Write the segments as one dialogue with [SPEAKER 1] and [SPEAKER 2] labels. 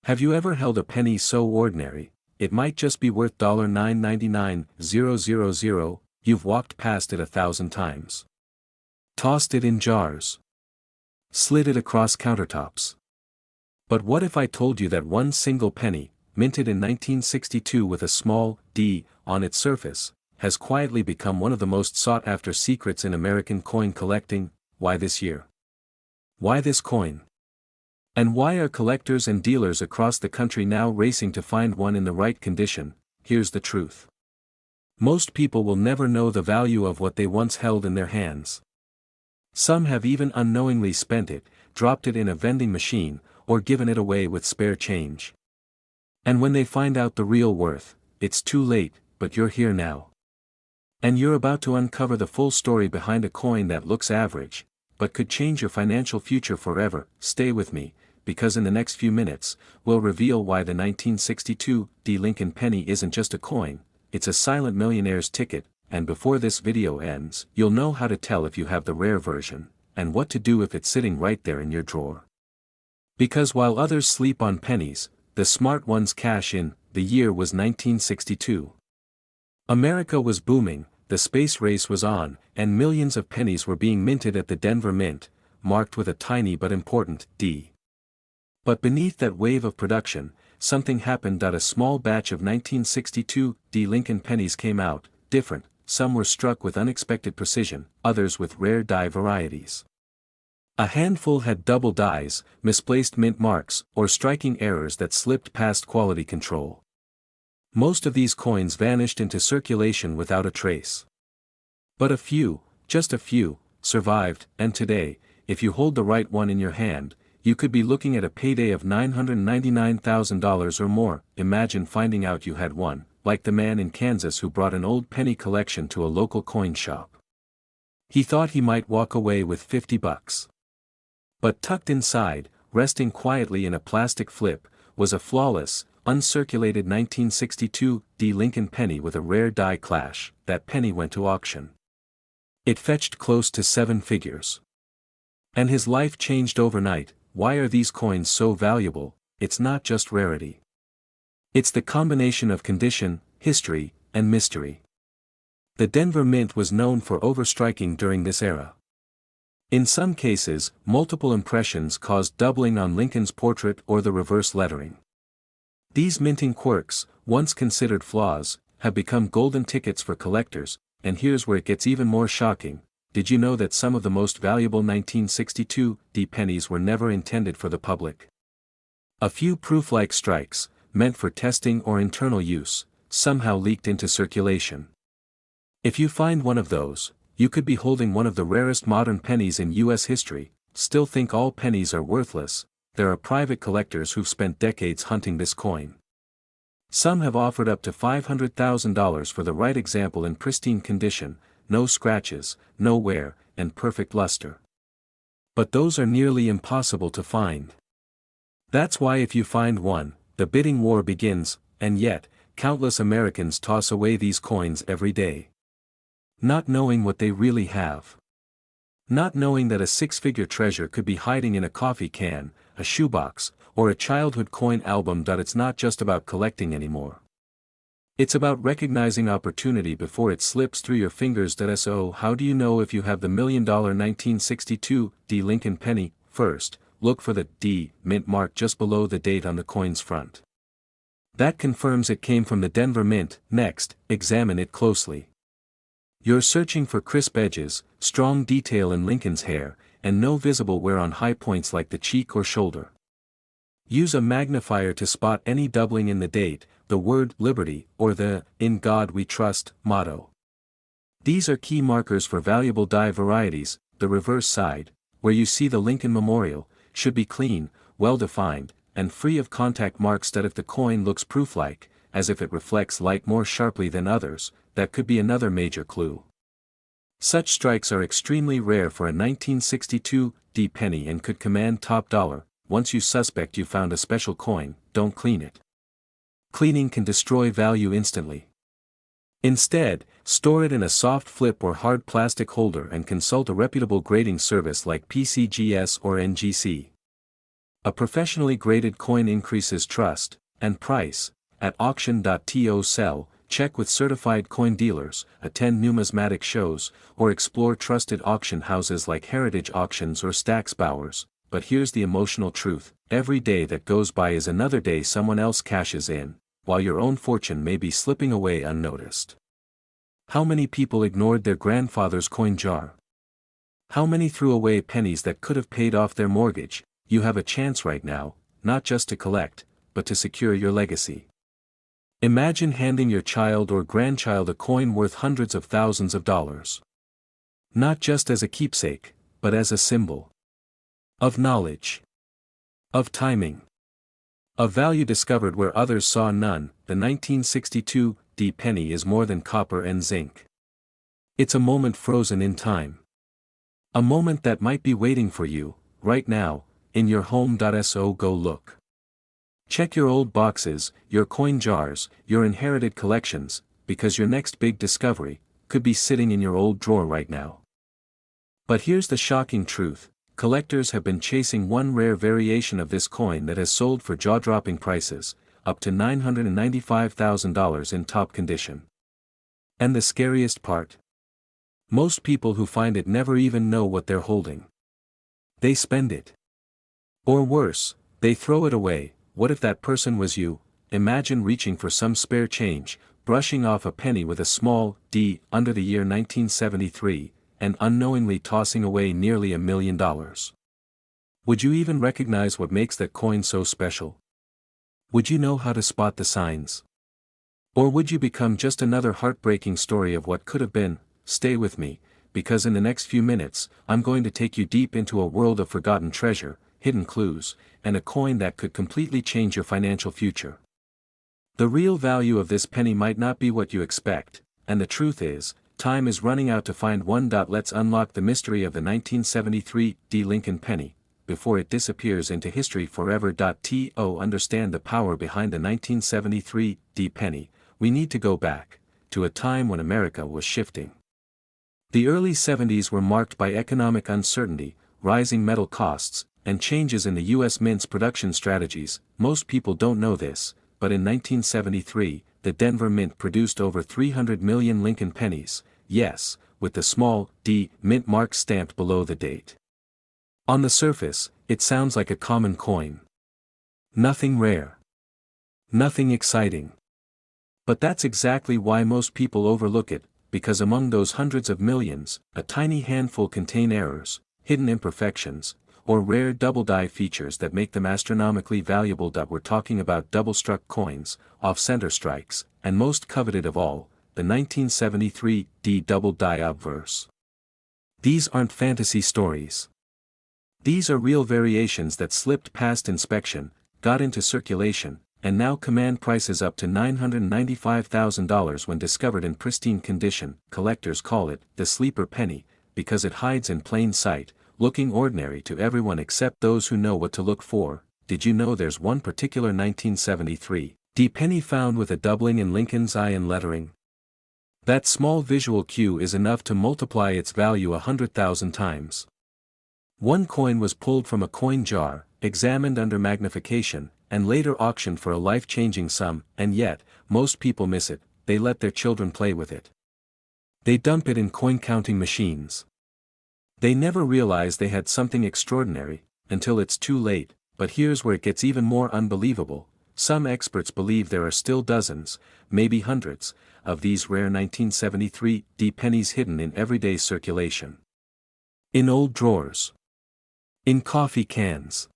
[SPEAKER 1] Have you ever held a penny so ordinary, it might just be worth $9.99,000, you've walked past it 1,000 times? Tossed it in jars. Slid it across countertops. But what if I told you that one single penny, minted in 1962 with a small d on its surface, has quietly become one of the most sought-after secrets in American coin collecting? Why this year? Why this coin? And why are collectors and dealers across the country now racing to find one in the right condition? Here's the truth. Most people will never know the value of what they once held in their hands. Some have even unknowingly spent it, dropped it in a vending machine, or given it away with spare change. And when they find out the real worth, it's too late, but you're here now. And you're about to uncover the full story behind a coin that looks average, but could change your financial future forever. Stay with me, because in the next few minutes, we'll reveal why the 1962 D Lincoln penny isn't just a coin, it's a silent millionaire's ticket, and before this video ends, you'll know how to tell if you have the rare version, and what to do if it's sitting right there in your drawer. Because while others sleep on pennies, the smart ones cash in. The year was 1962. America was booming, the space race was on, and millions of pennies were being minted at the Denver Mint, marked with a tiny but important D. But beneath that wave of production, something happened. A small batch of 1962 D Lincoln pennies came out, different. Some were struck with unexpected precision, others with rare die varieties. A handful had double dies, misplaced mint marks, or striking errors that slipped past quality control. Most of these coins vanished into circulation without a trace. But a few, just a few, survived, and today, if you hold the right one in your hand, you could be looking at a payday of $999,000 or more. Imagine finding out you had one, like the man in Kansas who brought an old penny collection to a local coin shop. He thought he might walk away with $50. But tucked inside, resting quietly in a plastic flip, was a flawless, uncirculated 1962 D Lincoln penny with a rare die clash. That penny went to auction. It fetched close to 7 figures. And his life changed overnight. Why are these coins so valuable? It's not just rarity. It's the combination of condition, history, and mystery. The Denver Mint was known for overstriking during this era. In some cases, multiple impressions caused doubling on Lincoln's portrait or the reverse lettering. These minting quirks, once considered flaws, have become golden tickets for collectors, and here's where it gets even more shocking. Did you know that some of the most valuable 1962 D pennies were never intended for the public? A few proof-like strikes, meant for testing or internal use, somehow leaked into circulation. If you find one of those, you could be holding one of the rarest modern pennies in U.S. history. Still think all pennies are worthless? There are private collectors who've spent decades hunting this coin. Some have offered up to $500,000 for the right example in pristine condition, no scratches, no wear, and perfect luster. But those are nearly impossible to find. That's why if you find one, the bidding war begins, and yet, countless Americans toss away these coins every day. Not knowing what they really have. Not knowing that a 6-figure treasure could be hiding in a coffee can, a shoebox, or a childhood coin album. It's not just about collecting anymore. It's about recognizing opportunity before it slips through your fingers. So how do you know if you have the $1 million 1962 D Lincoln penny? First, look for the D Mint mark just below the date on the coin's front. That confirms it came from the Denver Mint. Next, examine it closely. You're searching for crisp edges, strong detail in Lincoln's hair, and no visible wear on high points like the cheek or shoulder. Use a magnifier to spot any doubling in the date, the word liberty, or the "In God We Trust" motto. These are key markers for valuable die varieties. The reverse side, where you see the Lincoln Memorial, should be clean, well-defined, and free of contact marks. That if the coin looks proof-like, as if it reflects light more sharply than others, that could be another major clue. Such strikes are extremely rare for a 1962 D penny and could command top dollar. Once you suspect you found a special coin, don't clean it. Cleaning can destroy value instantly. Instead, store it in a soft flip or hard plastic holder and consult a reputable grading service like PCGS or NGC. A professionally graded coin increases trust and price. At auction.to sell, check with certified coin dealers, attend numismatic shows, or explore trusted auction houses like Heritage Auctions or Stack's Bowers. But here's the emotional truth: every day that goes by is another day someone else cashes in, while your own fortune may be slipping away unnoticed. How many people ignored their grandfather's coin jar? How many threw away pennies that could have paid off their mortgage? You have a chance right now, not just to collect, but to secure your legacy. Imagine handing your child or grandchild a coin worth hundreds of thousands of dollars. Not just as a keepsake, but as a symbol of knowledge, of timing, of value discovered where others saw none. The 1962 D penny is more than copper and zinc. It's a moment frozen in time. A moment that might be waiting for you, right now, in your home. So go look. Check your old boxes, your coin jars, your inherited collections, because your next big discovery could be sitting in your old drawer right now. But here's the shocking truth: collectors have been chasing one rare variation of this coin that has sold for jaw-dropping prices, up to $995,000 in top condition. And the scariest part? Most people who find it never even know what they're holding. They spend it. Or worse, they throw it away. What if that person was you? Imagine reaching for some spare change, brushing off a penny with a small d under the year 1973, and unknowingly tossing away nearly $1 million. Would you even recognize what makes that coin so special? Would you know how to spot the signs? Or would you become just another heartbreaking story of what could have been? Stay with me, because in the next few minutes, I'm going to take you deep into a world of forgotten treasure, hidden clues, and a coin that could completely change your financial future. The real value of this penny might not be what you expect, and the truth is, time is running out to find one. Let's unlock the mystery of the 1973 D Lincoln penny, before it disappears into history forever. To understand the power behind the 1973 D penny, we need to go back to a time when America was shifting. The early 70s were marked by economic uncertainty, rising metal costs, and changes in the U.S. Mint's production strategies. Most people don't know this, but in 1973, the Denver Mint produced over 300 million Lincoln pennies, yes, with the small D mint mark stamped below the date. On the surface, it sounds like a common coin. Nothing rare. Nothing exciting. But that's exactly why most people overlook it, because among those hundreds of millions, a tiny handful contain errors, hidden imperfections, or rare double-die features that make them astronomically valuable. We're talking about double-struck coins, off-center strikes, and most coveted of all, the 1973 D double-die obverse. These aren't fantasy stories. These are real variations that slipped past inspection, got into circulation, and now command prices up to $995,000 when discovered in pristine condition. Collectors call it the sleeper penny, because it hides in plain sight, looking ordinary to everyone except those who know what to look for. Did you know there's one particular 1973 D penny found with a doubling in Lincoln's eye and lettering? That small visual cue is enough to multiply its value 100,000 times. One coin was pulled from a coin jar, examined under magnification, and later auctioned for a life-changing sum, and yet, most people miss it. They let their children play with it. They dump it in coin-counting machines. They never realize they had something extraordinary, until it's too late. But here's where it gets even more unbelievable. Some experts believe there are still dozens, maybe hundreds, of these rare 1973 D pennies hidden in everyday circulation. In old drawers. In coffee cans.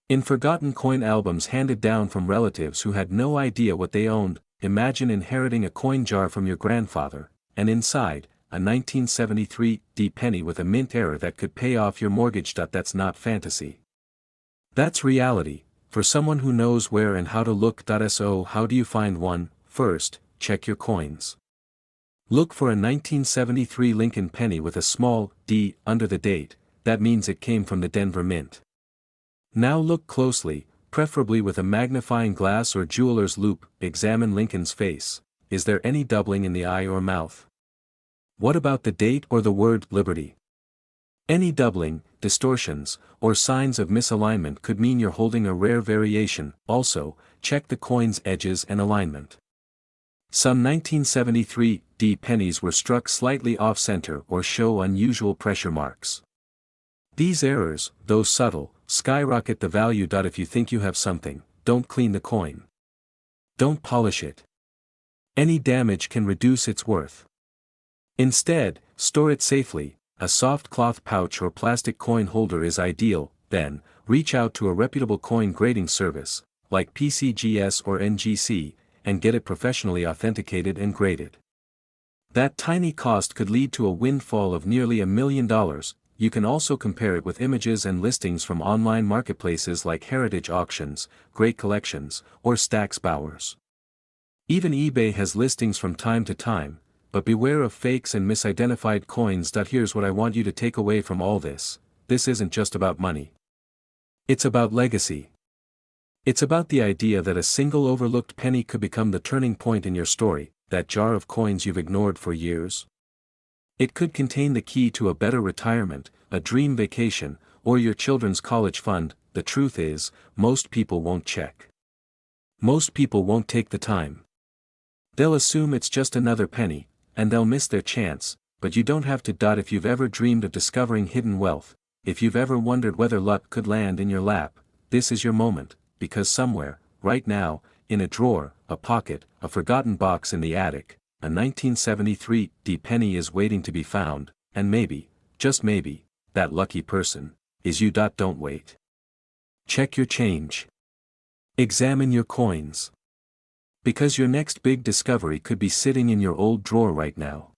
[SPEAKER 1] In forgotten coin albums handed down from relatives who had no idea what they owned. Imagine inheriting a coin jar from your grandfather, and inside, a 1973 D penny with a mint error that could pay off your mortgage. That's not fantasy. That's reality, for someone who knows where and how to look. So how do you find one? First, check your coins. Look for a 1973 Lincoln penny with a small D under the date. That means it came from the Denver Mint. Now look closely, preferably with a magnifying glass or jeweler's loupe. Examine Lincoln's face. Is there any doubling in the eye or mouth? What about the date or the word liberty? Any doubling, distortions, or signs of misalignment could mean you're holding a rare variation. Also, check the coin's edges and alignment. Some 1973 pennies were struck slightly off-center or show unusual pressure marks. These errors, though subtle, skyrocket the value. If you think you have something, don't clean the coin. Don't polish it. Any damage can reduce its worth. Instead, store it safely. A soft cloth pouch or plastic coin holder is ideal. Then, reach out to a reputable coin grading service, like PCGS or NGC, and get it professionally authenticated and graded. That tiny cost could lead to a windfall of nearly $1 million. You can also compare it with images and listings from online marketplaces like Heritage Auctions, Great Collections, or Stax Bowers. Even eBay has listings from time to time, but beware of fakes and misidentified coins. Here's what I want you to take away from all this: this isn't just about money. It's about legacy. It's about the idea that a single overlooked penny could become the turning point in your story, that jar of coins you've ignored for years. It could contain the key to a better retirement, a dream vacation, or your children's college fund. The truth is, most people won't check. Most people won't take the time. They'll assume it's just another penny, and they'll miss their chance. But you don't have to. If you've ever dreamed of discovering hidden wealth, if you've ever wondered whether luck could land in your lap, this is your moment. Because somewhere, right now, in a drawer, a pocket, a forgotten box in the attic, a 1973 penny is waiting to be found, and maybe, just maybe, that lucky person is you. Don't wait. Check your change. Examine your coins. Because your next big discovery could be sitting in your old drawer right now.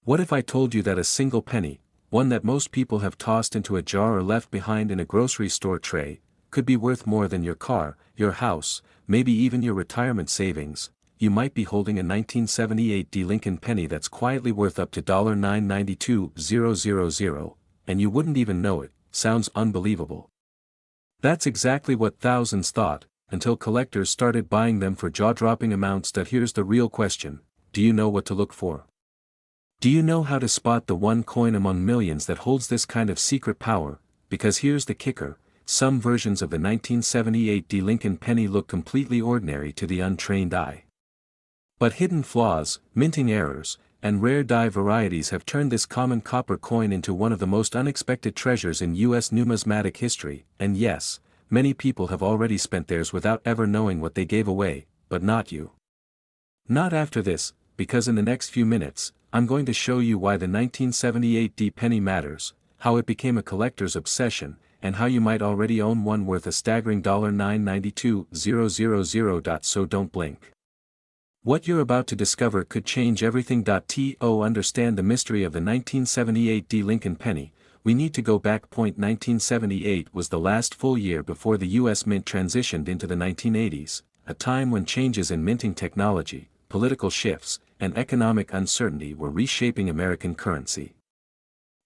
[SPEAKER 1] What if I told you that a single penny, one that most people have tossed into a jar or left behind in a grocery store tray, could be worth more than your car, your house, maybe even your retirement savings? You might be holding a 1978 Lincoln penny that's quietly worth up to $992,000, and you wouldn't even know it. Sounds unbelievable. That's exactly what thousands thought, until collectors started buying them for jaw-dropping amounts. Here's the real question: do you know what to look for? Do you know how to spot the one coin among millions that holds this kind of secret power? Because here's the kicker: some versions of the 1978 Lincoln penny look completely ordinary to the untrained eye. But hidden flaws, minting errors, and rare die varieties have turned this common copper coin into one of the most unexpected treasures in U.S. numismatic history. And yes, many people have already spent theirs without ever knowing what they gave away, but not you. Not after this, because in the next few minutes, I'm going to show you why the 1978 penny matters, how it became a collector's obsession, and how you might already own one worth a staggering $992,000. So don't blink. What you're about to discover could change everything. To understand the mystery of the 1978 Lincoln penny, we need to go back. 1978 was the last full year before the U.S. Mint transitioned into the 1980s, a time when changes in minting technology, political shifts, and economic uncertainty were reshaping American currency.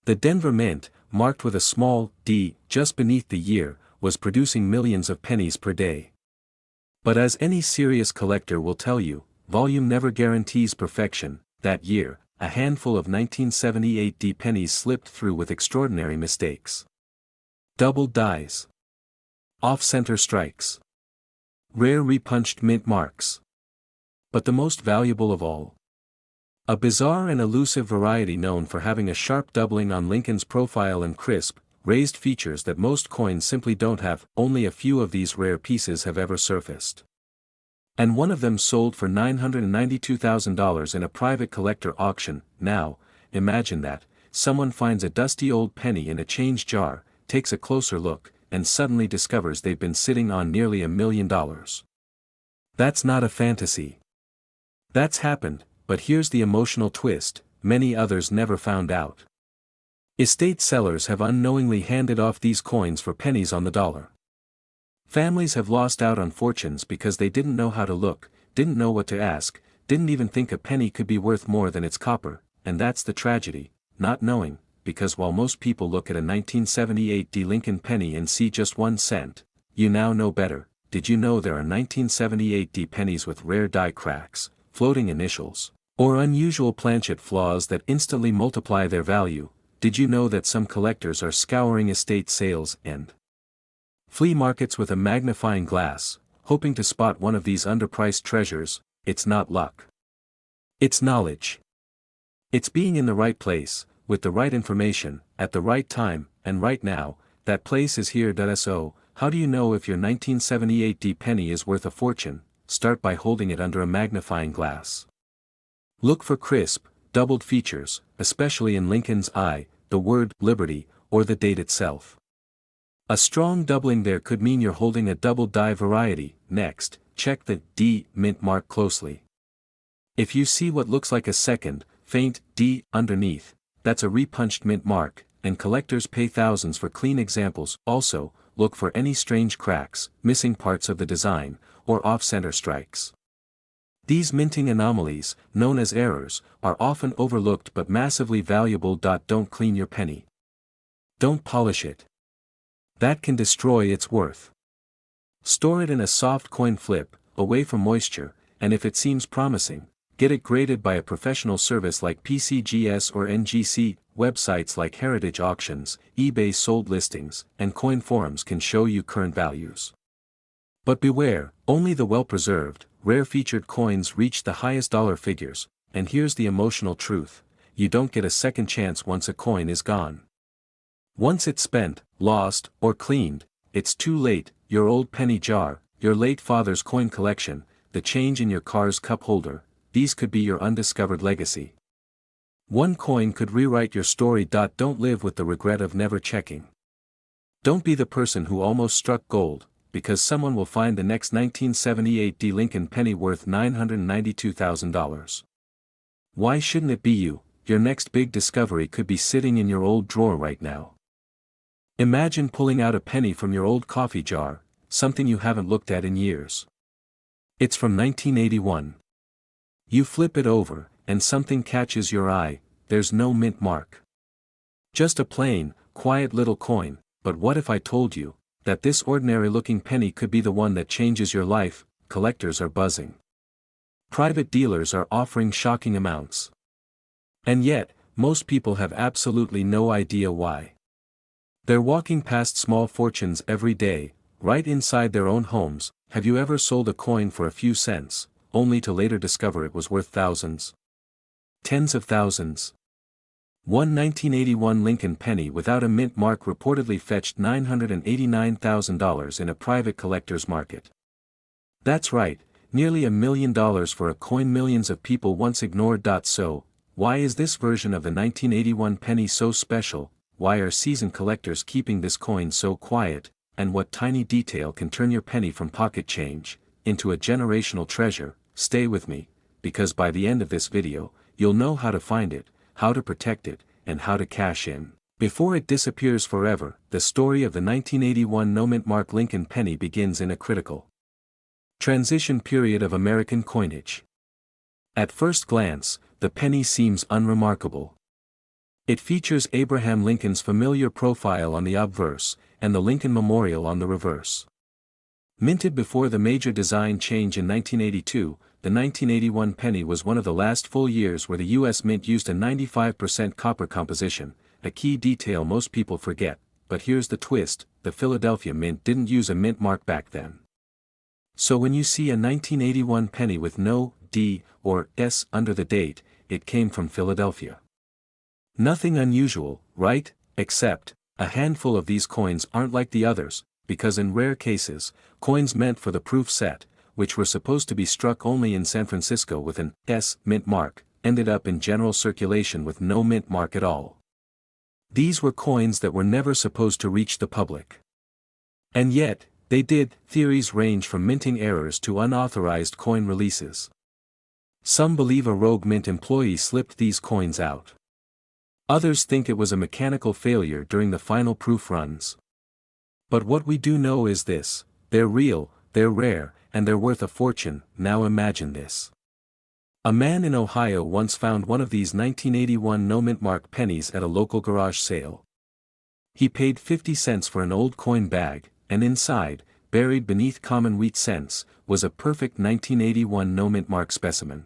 [SPEAKER 1] The Denver Mint, marked with a small d just beneath the year, was producing millions of pennies per day. But as any serious collector will tell you, volume never guarantees perfection. That year, a handful of 1978 pennies slipped through with extraordinary mistakes. Doubled dies. Off-center strikes. Rare repunched mint marks. But the most valuable of all, a bizarre and elusive variety known for having a sharp doubling on Lincoln's profile and crisp, raised features that most coins simply don't have. Only a few of these rare pieces have ever surfaced. And one of them sold for $992,000 in a private collector auction. Now, imagine that, someone finds a dusty old penny in a change jar, takes a closer look, and suddenly discovers they've been sitting on nearly $1 million. That's not a fantasy. That's happened. But here's the emotional twist: many others never found out. Estate sellers have unknowingly handed off these coins for pennies on the dollar. Families have lost out on fortunes because they didn't know how to look, didn't know what to ask, didn't even think a penny could be worth more than its copper. And that's the tragedy: not knowing. Because while most people look at a 1978 Lincoln penny and see just 1 cent, you now know better. Did you know there are 1978 pennies with rare die cracks, floating initials, or unusual planchet flaws that instantly multiply their value? did you know that some collectors are scouring estate sales and flea markets with a magnifying glass, hoping to spot one of these underpriced treasures? It's not luck. It's knowledge. It's being in the right place, with the right information, at the right time, and right now. That place is here. So, how do you know if your 1978 penny is worth a fortune? Start by holding it under a magnifying glass. Look for crisp, doubled features, especially in Lincoln's eye, the word liberty, or the date itself. A strong doubling there could mean you're holding a double die variety. Next, check the D mint mark closely. If you see what looks like a second, faint D underneath, that's a repunched mint mark, and collectors pay thousands for clean examples. Also, look for any strange cracks, missing parts of the design, or off-center strikes. These minting anomalies, known as errors, are often overlooked but massively valuable. Don't clean your penny. Don't polish it. That can destroy its worth. Store it in a soft coin flip, away from moisture, and if it seems promising, get it graded by a professional service like PCGS or NGC. Websites like Heritage Auctions, eBay sold listings, and coin forums can show you current values. But beware, only the well-preserved, rare featured coins reach the highest dollar figures, and here's the emotional truth: you don't get a second chance once a coin is gone. Once it's spent, lost, or cleaned, it's too late. Your old penny jar, your late father's coin collection, the change in your car's cup holder, these could be your undiscovered legacy. One coin could rewrite your story. Don't live with the regret of never checking. Don't be the person who almost struck gold, because someone will find the next 1978 Lincoln penny worth $992,000. Why shouldn't it be you? Your next big discovery could be sitting in your old drawer right now. Imagine pulling out a penny from your old coffee jar, something you haven't looked at in years. It's from 1981. You flip it over, and something catches your eye. There's no mint mark. Just a plain, quiet little coin. But what if I told you that this ordinary-looking penny could be the one that changes your life? Collectors are buzzing. Private dealers are offering shocking amounts. And yet, most people have absolutely no idea why. They're walking past small fortunes every day, right inside their own homes. Have you ever sold a coin for a few cents, only to later discover it was worth thousands? Tens of thousands. One 1981 Lincoln penny without a mint mark reportedly fetched $989,000 in a private collector's market. That's right, nearly $1 million for a coin millions of people once ignored. So, why is this version of the 1981 penny so special? Why are seasoned collectors keeping this coin so quiet? And what tiny detail can turn your penny from pocket change into a generational treasure? Stay with me, because by the end of this video, you'll know how to find it, how to protect it, and how to cash in before it disappears forever. The story of the 1981 no-mint mark Lincoln penny begins in a critical transition period of American coinage. At first glance, the penny seems unremarkable. It features Abraham Lincoln's familiar profile on the obverse, and the Lincoln Memorial on the reverse. Minted before the major design change in 1982, the 1981 penny was one of the last full years where the U.S. Mint used a 95% copper composition, a key detail most people forget. But here's the twist: the Philadelphia Mint didn't use a mint mark back then. So when you see a 1981 penny with no D or S under the date, it came from Philadelphia. Nothing unusual, right? Except, a handful of these coins aren't like the others, because in rare cases, coins meant for the proof set, which were supposed to be struck only in San Francisco with an S mint mark, ended up in general circulation with no mint mark at all. These were coins that were never supposed to reach the public. And yet, they did. Theories range from minting errors to unauthorized coin releases. Some believe a rogue mint employee slipped these coins out. Others think it was a mechanical failure during the final proof runs. But what we do know is this: they're real, they're rare, and they're worth a fortune. Now imagine this. A man in Ohio once found one of these 1981 no-mint mark pennies at a local garage sale. He paid 50 cents for an old coin bag, and inside, buried beneath common wheat cents, was a perfect 1981 no-mint mark specimen.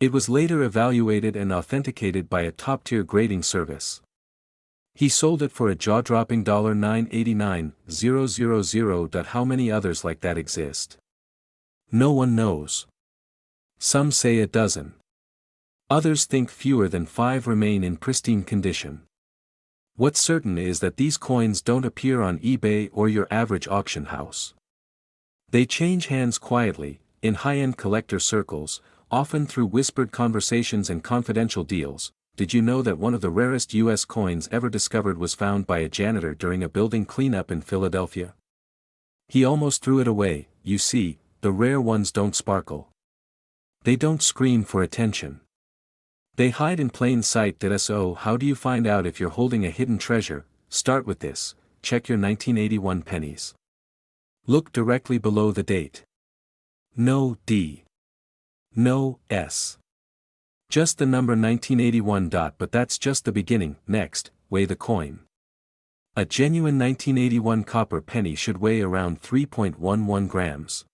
[SPEAKER 1] It was later evaluated and authenticated by a top-tier grading service. He sold it for a jaw-dropping $989,000. How many others like that exist? No one knows. Some say a dozen. Others think fewer than 5 remain in pristine condition. What's certain is that these coins don't appear on eBay or your average auction house. They change hands quietly, in high-end collector circles, often through whispered conversations and confidential deals. Did you know that one of the rarest U.S. coins ever discovered was found by a janitor during a building cleanup in Philadelphia? He almost threw it away. You see, the rare ones don't sparkle. They don't scream for attention. They hide in plain sight. So how do you find out if you're holding a hidden treasure? Start with this: check your 1981 pennies. Look directly below the date. No D. No S. Just the number 1981. But that's just the beginning. Next, weigh the coin. A genuine 1981 copper penny should weigh around 3.11 grams.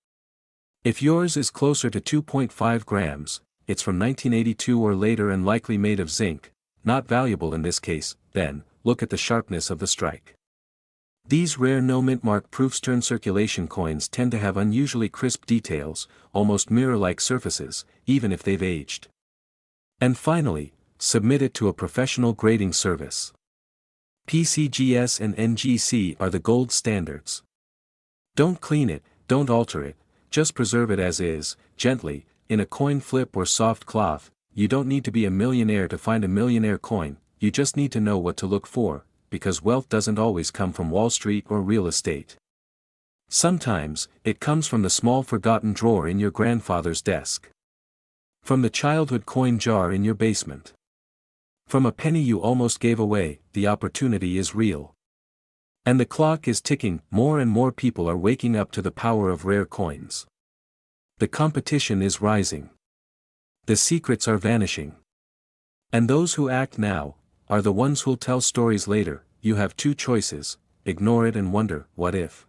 [SPEAKER 1] If yours is closer to 2.5 grams, it's from 1982 or later and likely made of zinc, not valuable in this case. Then, look at the sharpness of the strike. These rare no-mint-mark proofs-turn circulation coins tend to have unusually crisp details, almost mirror-like surfaces, even if they've aged. And finally, submit it to a professional grading service. PCGS and NGC are the gold standards. Don't clean it, don't alter it, just preserve it as is, gently, in a coin flip or soft cloth. You don't need to be a millionaire to find a millionaire coin, you just need to know what to look for, because wealth doesn't always come from Wall Street or real estate. Sometimes, it comes from the small forgotten drawer in your grandfather's desk. From the childhood coin jar in your basement. From a penny you almost gave away. The opportunity is real. And the clock is ticking. More and more people are waking up to the power of rare coins. The competition is rising. The secrets are vanishing. And those who act now are the ones who'll tell stories later. You have two choices: ignore it and wonder, what if?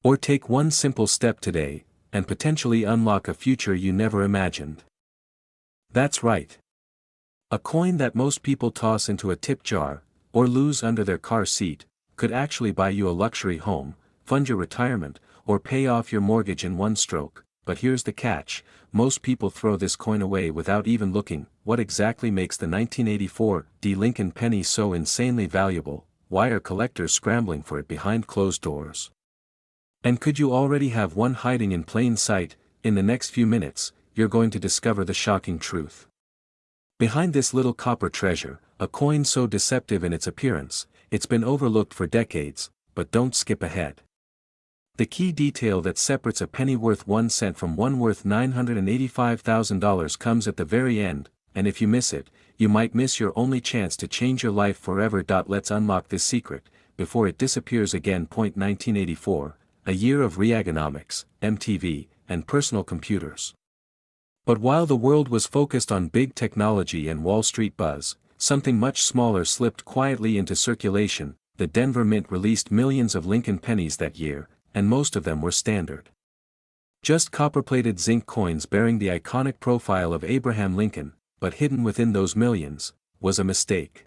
[SPEAKER 1] Or take one simple step today, and potentially unlock a future you never imagined. That's right. A coin that most people toss into a tip jar, or lose under their car seat, could actually buy you a luxury home, fund your retirement, or pay off your mortgage in one stroke. But here's the catch: most people throw this coin away without even looking. What exactly makes the 1984 D. Lincoln penny so insanely valuable? Why are collectors scrambling for it behind closed doors? And could you already have one hiding in plain sight? In the next few minutes, you're going to discover the shocking truth. Behind this little copper treasure, a coin so deceptive in its appearance, it's been overlooked for decades. But don't skip ahead. The key detail that separates a penny worth 1 cent from one worth $985,000 comes at the very end, and if you miss it, you might miss your only chance to change your life forever. Let's unlock this secret, before it disappears again. 1984, a year of Reaganomics, MTV, and personal computers. But while the world was focused on big technology and Wall Street buzz, something much smaller slipped quietly into circulation. The Denver Mint released millions of Lincoln pennies that year, and most of them were standard. Just copper-plated zinc coins bearing the iconic profile of Abraham Lincoln, but hidden within those millions, was a mistake.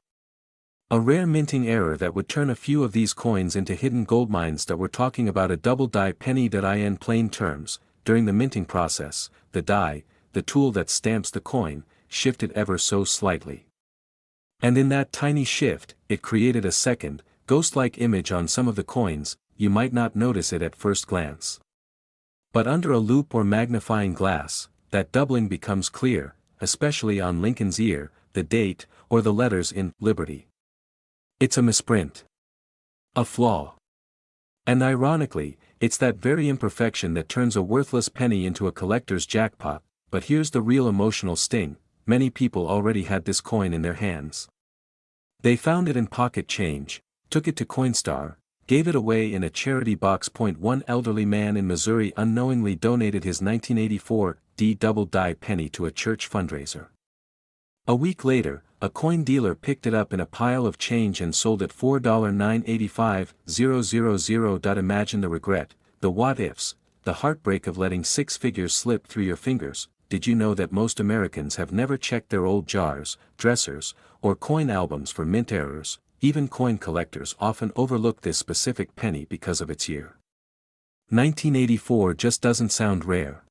[SPEAKER 1] A rare minting error that would turn a few of these coins into hidden goldmines. We're talking about a double-die penny. In plain terms, during the minting process, the die, the tool that stamps the coin, shifted ever so slightly. And in that tiny shift, it created a second, ghost-like image on some of the coins. You might not notice it at first glance. But under a loupe or magnifying glass, that doubling becomes clear, especially on Lincoln's ear, the date, or the letters in Liberty. It's a misprint. A flaw. And ironically, it's that very imperfection that turns a worthless penny into a collector's jackpot. But here's the real emotional sting: many people already had this coin in their hands. They found it in pocket change, took it to Coinstar, gave it away in a charity box. One elderly man in Missouri unknowingly donated his 1984 D double-die penny to a church fundraiser. A week later, a coin dealer picked it up in a pile of change and sold it for $985,000. Imagine the regret, the what-ifs, the heartbreak of letting six figures slip through your fingers. Did you know that most Americans have never checked their old jars, dressers, or coin albums for mint errors, even coin collectors often overlook this specific penny because of its year. 1984 just doesn't sound rare.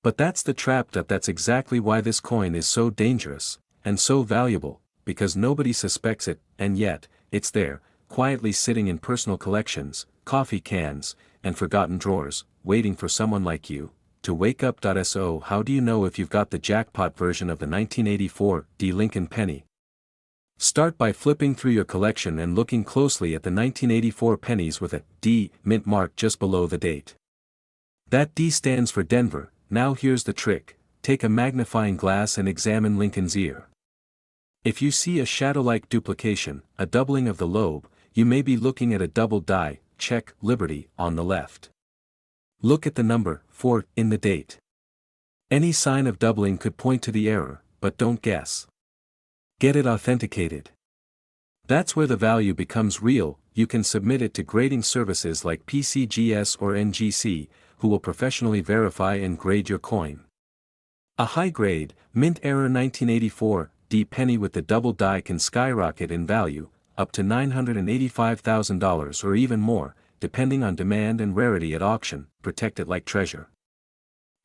[SPEAKER 1] But that's the trap. That's exactly why this coin is so dangerous, and so valuable, because nobody suspects it, and yet, it's there, quietly sitting in personal collections, coffee cans, and forgotten drawers, waiting for someone like you to wake up. So how do you know if you've got the jackpot version of the 1984 D Lincoln penny? Start by flipping through your collection and looking closely at the 1984 pennies with a D mint mark just below the date. That D stands for Denver. Now here's the trick: take a magnifying glass and examine Lincoln's ear. If you see a shadow-like duplication, a doubling of the lobe, you may be looking at a double die, check, Liberty, on the left. Look at the number 4 in the date. Any sign of doubling could point to the error, but don't guess. Get it authenticated. That's where the value becomes real. You can submit it to grading services like PCGS or NGC, who will professionally verify and grade your coin. A high-grade, mint error 1984 D penny with the double die can skyrocket in value, up to $985,000 or even more, depending on demand and rarity at auction. Protect it like treasure.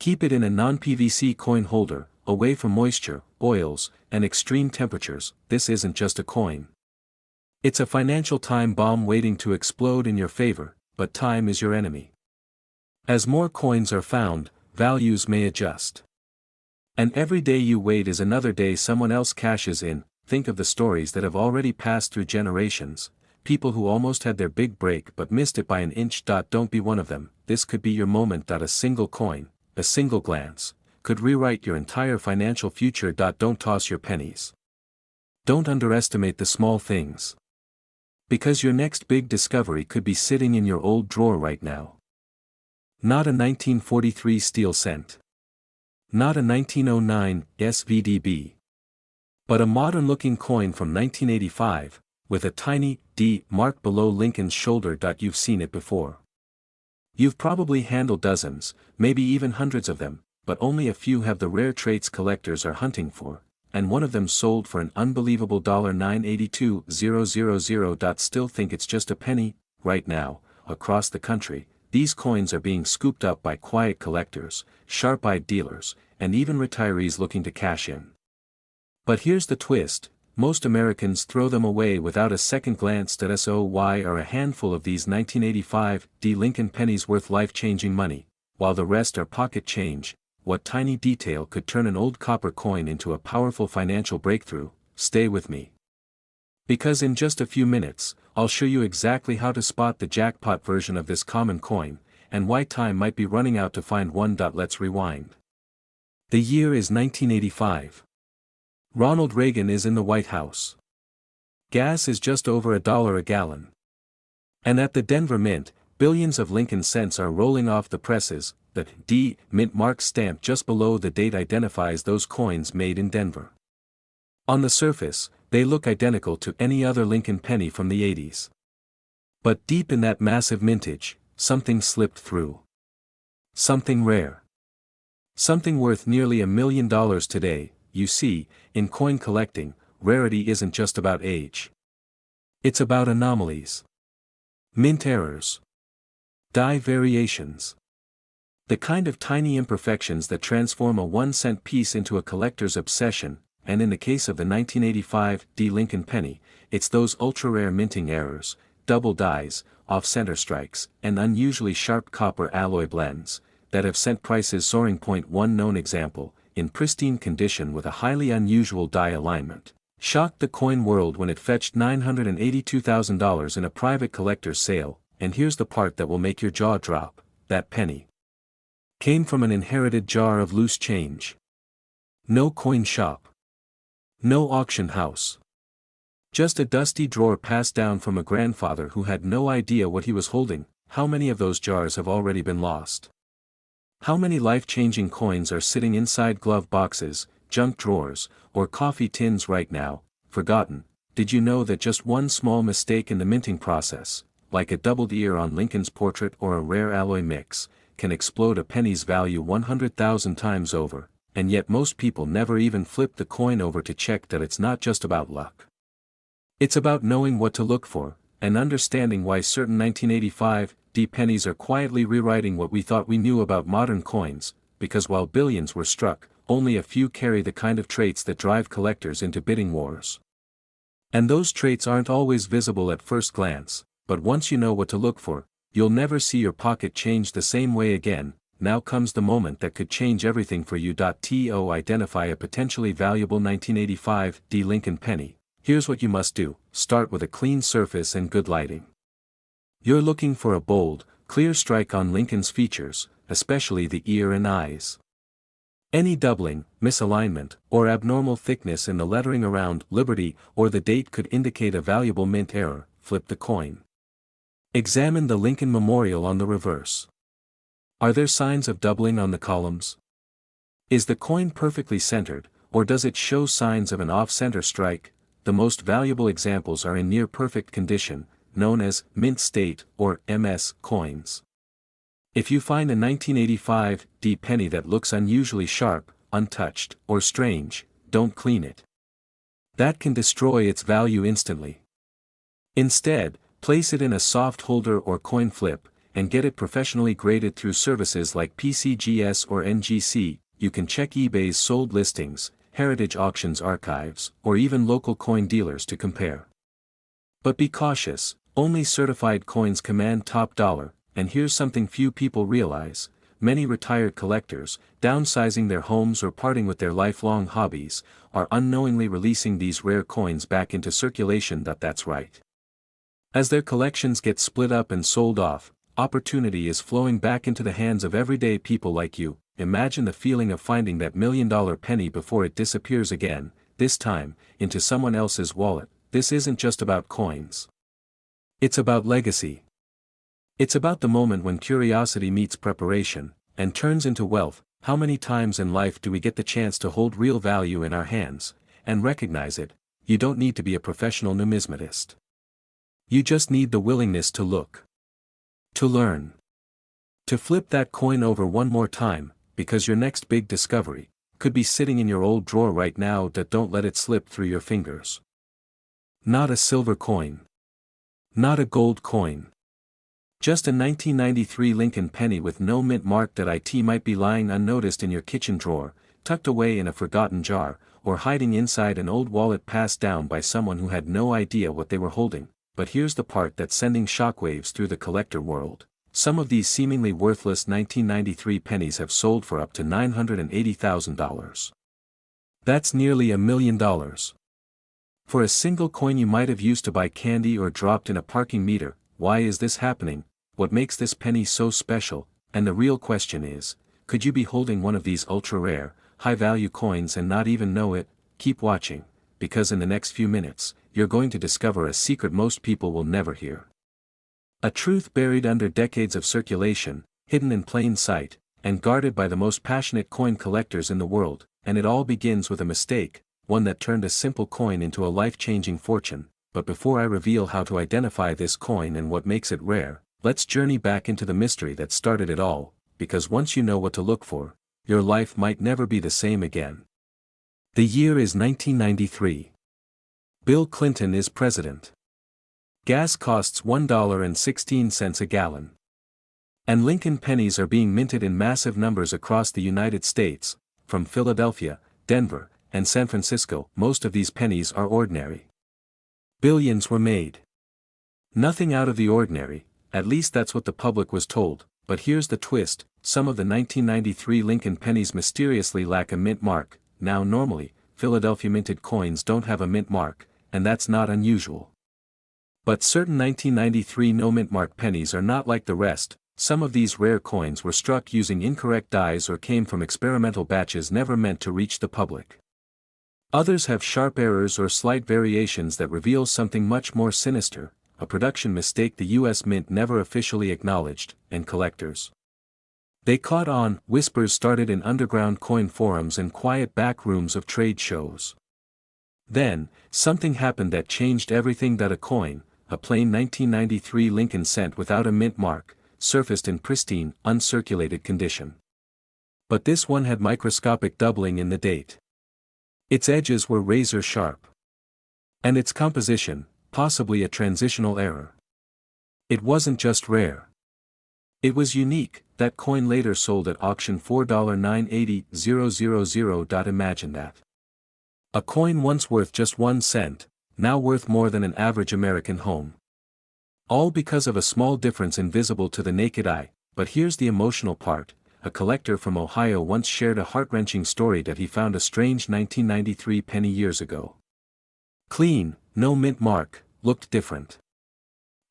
[SPEAKER 1] Keep it in a non-PVC coin holder, away from moisture, oils, and extreme temperatures. This isn't just a coin. It's a financial time bomb waiting to explode in your favor, but time is your enemy. As more coins are found, values may adjust. And every day you wait is another day someone else cashes in. Think of the stories that have already passed through generations, people who almost had their big break but missed it by an inch. Don't be one of them. This could be your moment. A single coin, a single glance, could rewrite your entire financial future. Don't toss your pennies. Don't underestimate the small things. Because your next big discovery could be sitting in your old drawer right now. Not a 1943 steel cent. Not a 1909 SVDB. But a modern-looking coin from 1985, with a tiny D mark below Lincoln's shoulder. You've seen it before. You've probably handled dozens, maybe even hundreds of them, but only a few have the rare traits collectors are hunting for, and one of them sold for an unbelievable $982,000. Still think it's just a penny? Right now, across the country, these coins are being scooped up by quiet collectors, sharp-eyed dealers, and even retirees looking to cash in. But here's the twist: most Americans throw them away without a second glance. So why are a handful of these 1985 D Lincoln pennies worth life-changing money, while the rest are pocket change? What tiny detail could turn an old copper coin into a powerful financial breakthrough? Stay with me. Because in just a few minutes, I'll show you exactly how to spot the jackpot version of this common coin, and why time might be running out to find one. Let's rewind. The year is 1985. Ronald Reagan is in the White House. Gas is just over $1 a gallon. And at the Denver Mint, billions of Lincoln cents are rolling off the presses. The D mint mark stamp just below the date identifies those coins made in Denver. On the surface, they look identical to any other Lincoln penny from the 80s. But deep in that massive mintage, something slipped through. Something rare. Something worth nearly $1 million today. You see, in coin collecting, rarity isn't just about age. It's about anomalies. Mint errors. Die variations. The kind of tiny imperfections that transform a 1-cent piece into a collector's obsession, and in the case of the 1985 D Lincoln penny, it's those ultra-rare minting errors, double dies, off-center strikes, and unusually sharp copper alloy blends, that have sent prices soaring. One known example, in pristine condition with a highly unusual die alignment, shocked the coin world when it fetched $982,000 in a private collector's sale. And here's the part that will make your jaw drop: that penny came from an inherited jar of loose change. No coin shop. No auction house. Just a dusty drawer passed down from a grandfather who had no idea what he was holding. How many of those jars have already been lost? How many life-changing coins are sitting inside glove boxes, junk drawers, or coffee tins right now, forgotten? Did you know that just one small mistake in the minting process, like a doubled ear on Lincoln's portrait or a rare alloy mix, can explode a penny's value 100,000 times over, and yet most people never even flip the coin over to check that it's not just about luck. It's about knowing what to look for, and understanding why certain 1985 D pennies are quietly rewriting what we thought we knew about modern coins, because while billions were struck, only a few carry the kind of traits that drive collectors into bidding wars. And those traits aren't always visible at first glance, but once you know what to look for, you'll never see your pocket change the same way again. Now comes the moment that could change everything for you. To identify a potentially valuable 1985 D Lincoln penny, here's what you must do: start with a clean surface and good lighting. You're looking for a bold, clear strike on Lincoln's features, especially the ear and eyes. Any doubling, misalignment, or abnormal thickness in the lettering around Liberty or the date could indicate a valuable mint error. Flip the coin. Examine the Lincoln Memorial on the reverse. Are there signs of doubling on the columns? Is the coin perfectly centered, or does it show signs of an off-center strike? The most valuable examples are in near-perfect condition, known as mint state or MS coins. If you find a 1985 D penny that looks unusually sharp, untouched, or strange, don't clean it. That can destroy its value instantly. Instead, place it in a soft holder or coin flip, and get it professionally graded through services like PCGS or NGC. You can check eBay's sold listings, Heritage Auctions archives, or even local coin dealers to compare. But be cautious, only certified coins command top dollar, and here's something few people realize: many retired collectors, downsizing their homes or parting with their lifelong hobbies, are unknowingly releasing these rare coins back into circulation. That's right. As their collections get split up and sold off, opportunity is flowing back into the hands of everyday people like you. Imagine the feeling of finding that $1 million penny before it disappears again, this time, into someone else's wallet. This isn't just about coins. It's about legacy. It's about the moment when curiosity meets preparation, and turns into wealth. How many times in life do we get the chance to hold real value in our hands, and recognize it? You don't need to be a professional numismatist. You just need the willingness to look. To learn. To flip that coin over one more time, because your next big discovery could be sitting in your old drawer right now. Don't let it slip through your fingers. Not a silver coin. Not a gold coin. Just a 1993 Lincoln penny with no mint mark. It might be lying unnoticed in your kitchen drawer, tucked away in a forgotten jar, or hiding inside an old wallet passed down by someone who had no idea what they were holding. But here's the part that's sending shockwaves through the collector world. Some of these seemingly worthless 1993 pennies have sold for up to $980,000. That's nearly $1 million. For a single coin you might have used to buy candy or dropped in a parking meter. Why is this happening? What makes this penny so special? And the real question is, could you be holding one of these ultra-rare, high-value coins and not even know it? Keep watching, because in the next few minutes, you're going to discover a secret most people will never hear. A truth buried under decades of circulation, hidden in plain sight, and guarded by the most passionate coin collectors in the world. And it all begins with a mistake, one that turned a simple coin into a life-changing fortune. But before I reveal how to identify this coin and what makes it rare, let's journey back into the mystery that started it all, because once you know what to look for, your life might never be the same again. The year is 1993. Bill Clinton is president. Gas costs $1.16 a gallon. And Lincoln pennies are being minted in massive numbers across the United States, from Philadelphia, Denver, and San Francisco. Most of these pennies are ordinary. Billions were made. Nothing out of the ordinary, at least that's what the public was told. But here's the twist: some of the 1993 Lincoln pennies mysteriously lack a mint mark. Now normally, Philadelphia minted coins don't have a mint mark, and that's not unusual. But certain 1993 no mint mark pennies are not like the rest. Some of these rare coins were struck using incorrect dies or came from experimental batches never meant to reach the public. Others have sharp errors or slight variations that reveal something much more sinister, a production mistake the US Mint never officially acknowledged. And collectors, they caught on. Whispers started in underground coin forums and quiet back rooms of trade shows. Then, something happened that changed everything. A coin, a plain 1993 Lincoln cent without a mint mark, surfaced in pristine, uncirculated condition. But this one had microscopic doubling in the date. Its edges were razor sharp. And its composition, possibly a transitional error. It wasn't just rare. It was unique. That coin later sold at auction $4,980,000. Imagine that. A coin once worth just 1 cent, now worth more than an average American home. All because of a small difference invisible to the naked eye. But here's the emotional part. A collector from Ohio once shared a heart-wrenching story that he found a strange 1993 penny years ago. Clean, no mint mark, looked different.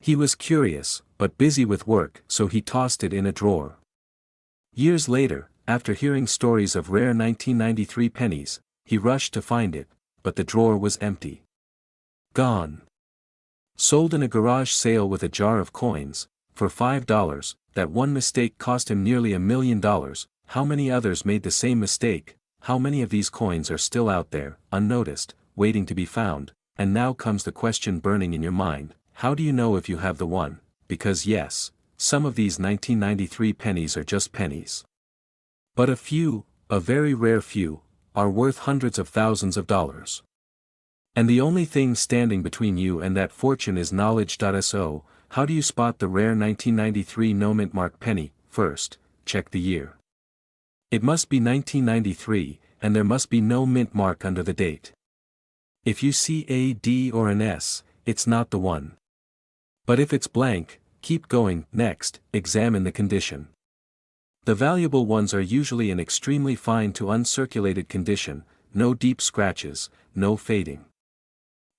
[SPEAKER 1] He was curious, but busy with work, so he tossed it in a drawer. Years later, after hearing stories of rare 1993 pennies, he rushed to find it, but the drawer was empty. Gone. Sold in a garage sale with a jar of coins, for $5, that one mistake cost him nearly $1 million. How many others made the same mistake? How many of these coins are still out there, unnoticed, waiting to be found? And now comes the question burning in your mind. How do you know if you have the one? Because yes, some of these 1993 pennies are just pennies. But a few, a very rare few, are worth hundreds of thousands of dollars. And the only thing standing between you and that fortune is knowledge. So, how do you spot the rare 1993 no mint mark penny? First, check the year. It must be 1993, and there must be no mint mark under the date. If you see a D or an S, it's not the one. But if it's blank, keep going. Next, examine the condition. The valuable ones are usually in extremely fine to uncirculated condition, no deep scratches, no fading.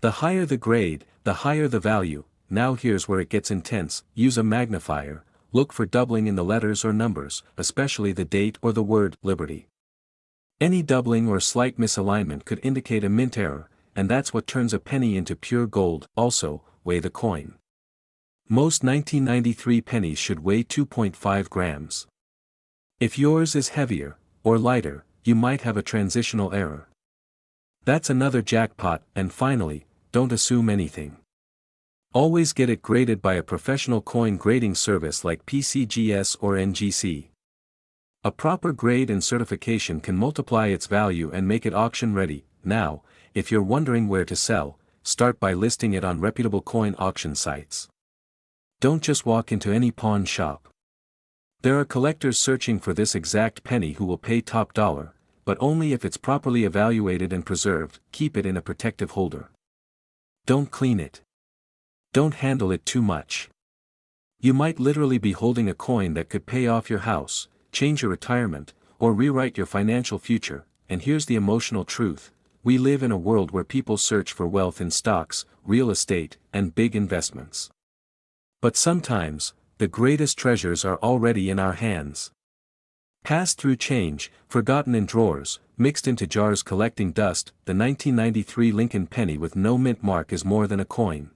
[SPEAKER 1] The higher the grade, the higher the value. Now here's where it gets intense. Use a magnifier, look for doubling in the letters or numbers, especially the date or the word Liberty. Any doubling or slight misalignment could indicate a mint error, and that's what turns a penny into pure gold. Also, weigh the coin. Most 1993 pennies should weigh 2.5 grams. If yours is heavier, or lighter, you might have a transitional error. That's another jackpot. And finally, don't assume anything. Always get it graded by a professional coin grading service like PCGS or NGC. A proper grade and certification can multiply its value and make it auction ready. Now, if you're wondering where to sell, start by listing it on reputable coin auction sites. Don't just walk into any pawn shop. There are collectors searching for this exact penny who will pay top dollar, but only if it's properly evaluated and preserved. Keep it in a protective holder. Don't clean it. Don't handle it too much. You might literally be holding a coin that could pay off your house, change your retirement, or rewrite your financial future. And here's the emotional truth. We live in a world where people search for wealth in stocks, real estate, and big investments. But sometimes, the greatest treasures are already in our hands. Passed through change, forgotten in drawers, mixed into jars collecting dust. The 1993 Lincoln penny with no mint mark is more than a coin.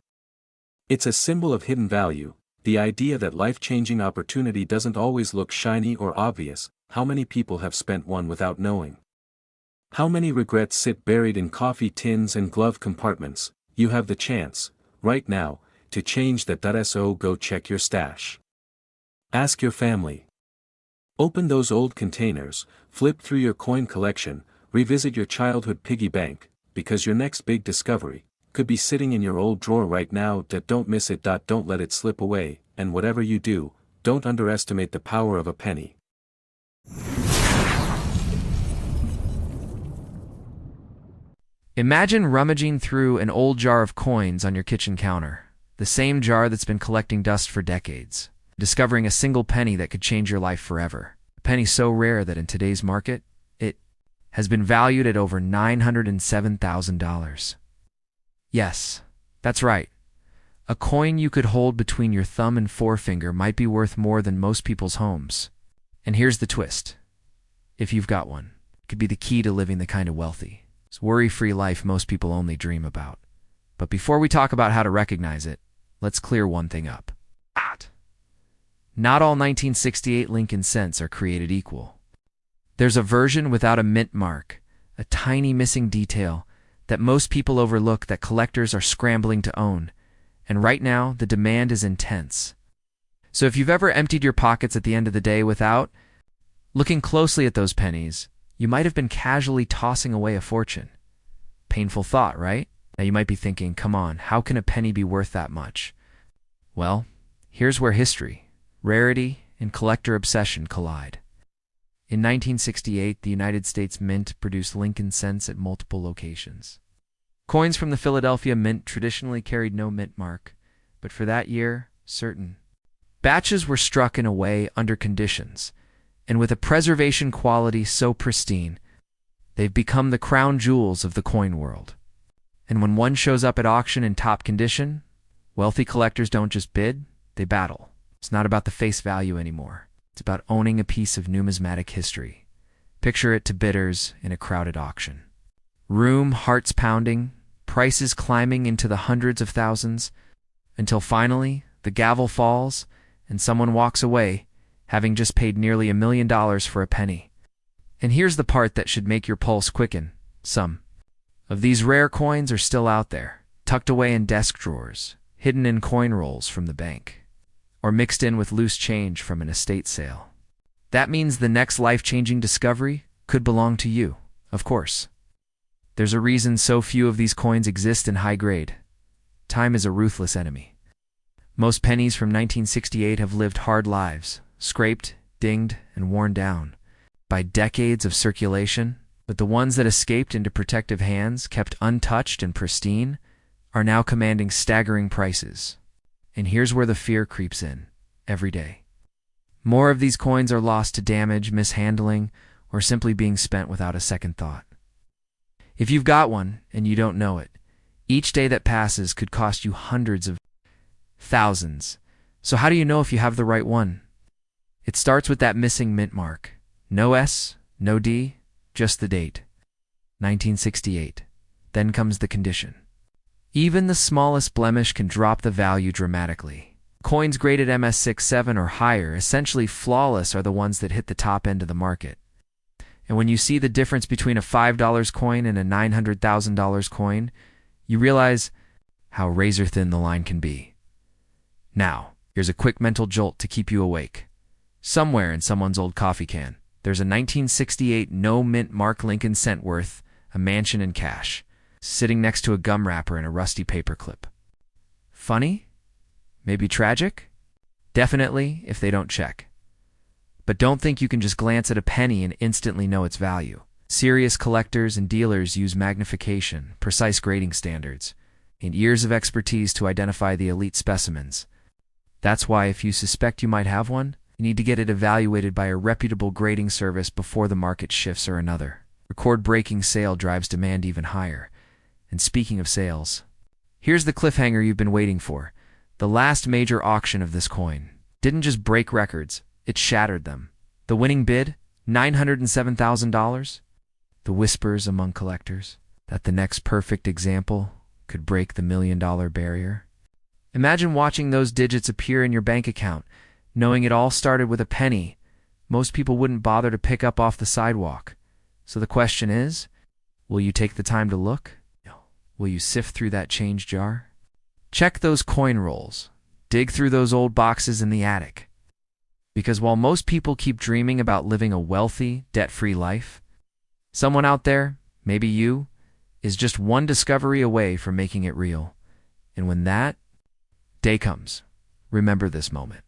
[SPEAKER 1] It's a symbol of hidden value, the idea that life-changing opportunity doesn't always look shiny or obvious. How many people have spent one without knowing? How many regrets sit buried in coffee tins and glove compartments? You have the chance, right now, to change that. So go check your stash. Ask your family. Open those old containers, flip through your coin collection, revisit your childhood piggy bank, because your next big discovery could be sitting in your old drawer right now. Don't miss it. Don't let it slip away, and whatever you do, don't underestimate the power of a penny.
[SPEAKER 2] Imagine rummaging through an old jar of coins on your kitchen counter, the same jar that's been collecting dust for decades, discovering a single penny that could change your life forever. A penny so rare that in today's market, it has been valued at over $907,000. Yes, that's right. A coin you could hold between your thumb and forefinger might be worth more than most people's homes. And here's the twist. If you've got one, it could be the key to living the kind of wealthy, worry-free life most people only dream about. But before we talk about how to recognize it, let's clear one thing up. Not all 1968 Lincoln cents are created equal. There's a version without a mint mark, a tiny missing detail that most people overlook that collectors are scrambling to own. And right now, the demand is intense. So if you've ever emptied your pockets at the end of the day without looking closely at those pennies, you might have been casually tossing away a fortune. Painful thought, right? Now you might be thinking, come on, how can a penny be worth that much? Well, here's where history, rarity, and collector obsession collide. In 1968, the United States Mint produced Lincoln cents at multiple locations. Coins from the Philadelphia Mint traditionally carried no mint mark, but for that year, certain batches were struck in a way under conditions, and with a preservation quality so pristine, they've become the crown jewels of the coin world. And when one shows up at auction in top condition, wealthy collectors don't just bid, they battle. It's not about the face value anymore. It's about owning a piece of numismatic history. Picture it to bidders in a crowded auction. Room, hearts pounding, prices climbing into the hundreds of thousands, until finally the gavel falls and someone walks away, having just paid nearly $1 million for a penny. And here's the part that should make your pulse quicken. Some of these rare coins are still out there, tucked away in desk drawers, hidden in coin rolls from the bank, or mixed in with loose change from an estate sale. That means the next life-changing discovery could belong to you, of course. There's a reason so few of these coins exist in high grade. Time is a ruthless enemy. Most pennies from 1968 have lived hard lives, scraped, dinged, and worn down by decades of circulation, but the ones that escaped into protective hands, kept untouched and pristine, are now commanding staggering prices. And here's where the fear creeps in, every day. More of these coins are lost to damage, mishandling, or simply being spent without a second thought. If you've got one and you don't know it, each day that passes could cost you hundreds of thousands. So how do you know if you have the right one? It starts with that missing mint mark. No S, no D, just the date. 1968. Then comes the condition. Even the smallest blemish can drop the value dramatically. Coins graded MS67 or higher, essentially flawless, are the ones that hit the top end of the market. And when you see the difference between a $5 coin and a $900,000 coin, you realize how razor-thin the line can be. Now, here's a quick mental jolt to keep you awake. Somewhere in someone's old coffee can, there's a 1968 no-mint mark Lincoln cent worth a mansion in cash, sitting next to a gum wrapper and a rusty paperclip. Funny? Maybe tragic? Definitely, if they don't check. But don't think you can just glance at a penny and instantly know its value. Serious collectors and dealers use magnification, precise grading standards, and years of expertise to identify the elite specimens. That's why if you suspect you might have one, you need to get it evaluated by a reputable grading service before the market shifts or another. Record-breaking sale drives demand even higher. And speaking of sales, here's the cliffhanger you've been waiting for. The last major auction of this coin didn't just break records, it shattered them. The winning bid, $907,000. The whispers among collectors that the next perfect example could break the $1 million barrier. Imagine watching those digits appear in your bank account, knowing it all started with a penny most people wouldn't bother to pick up off the sidewalk. So the question is, will you take the time to look? Will you sift through that change jar? Check those coin rolls. Dig through those old boxes in the attic. Because while most people keep dreaming about living a wealthy, debt-free life, someone out there, maybe you, is just one discovery away from making it real. And when that day comes, remember this moment.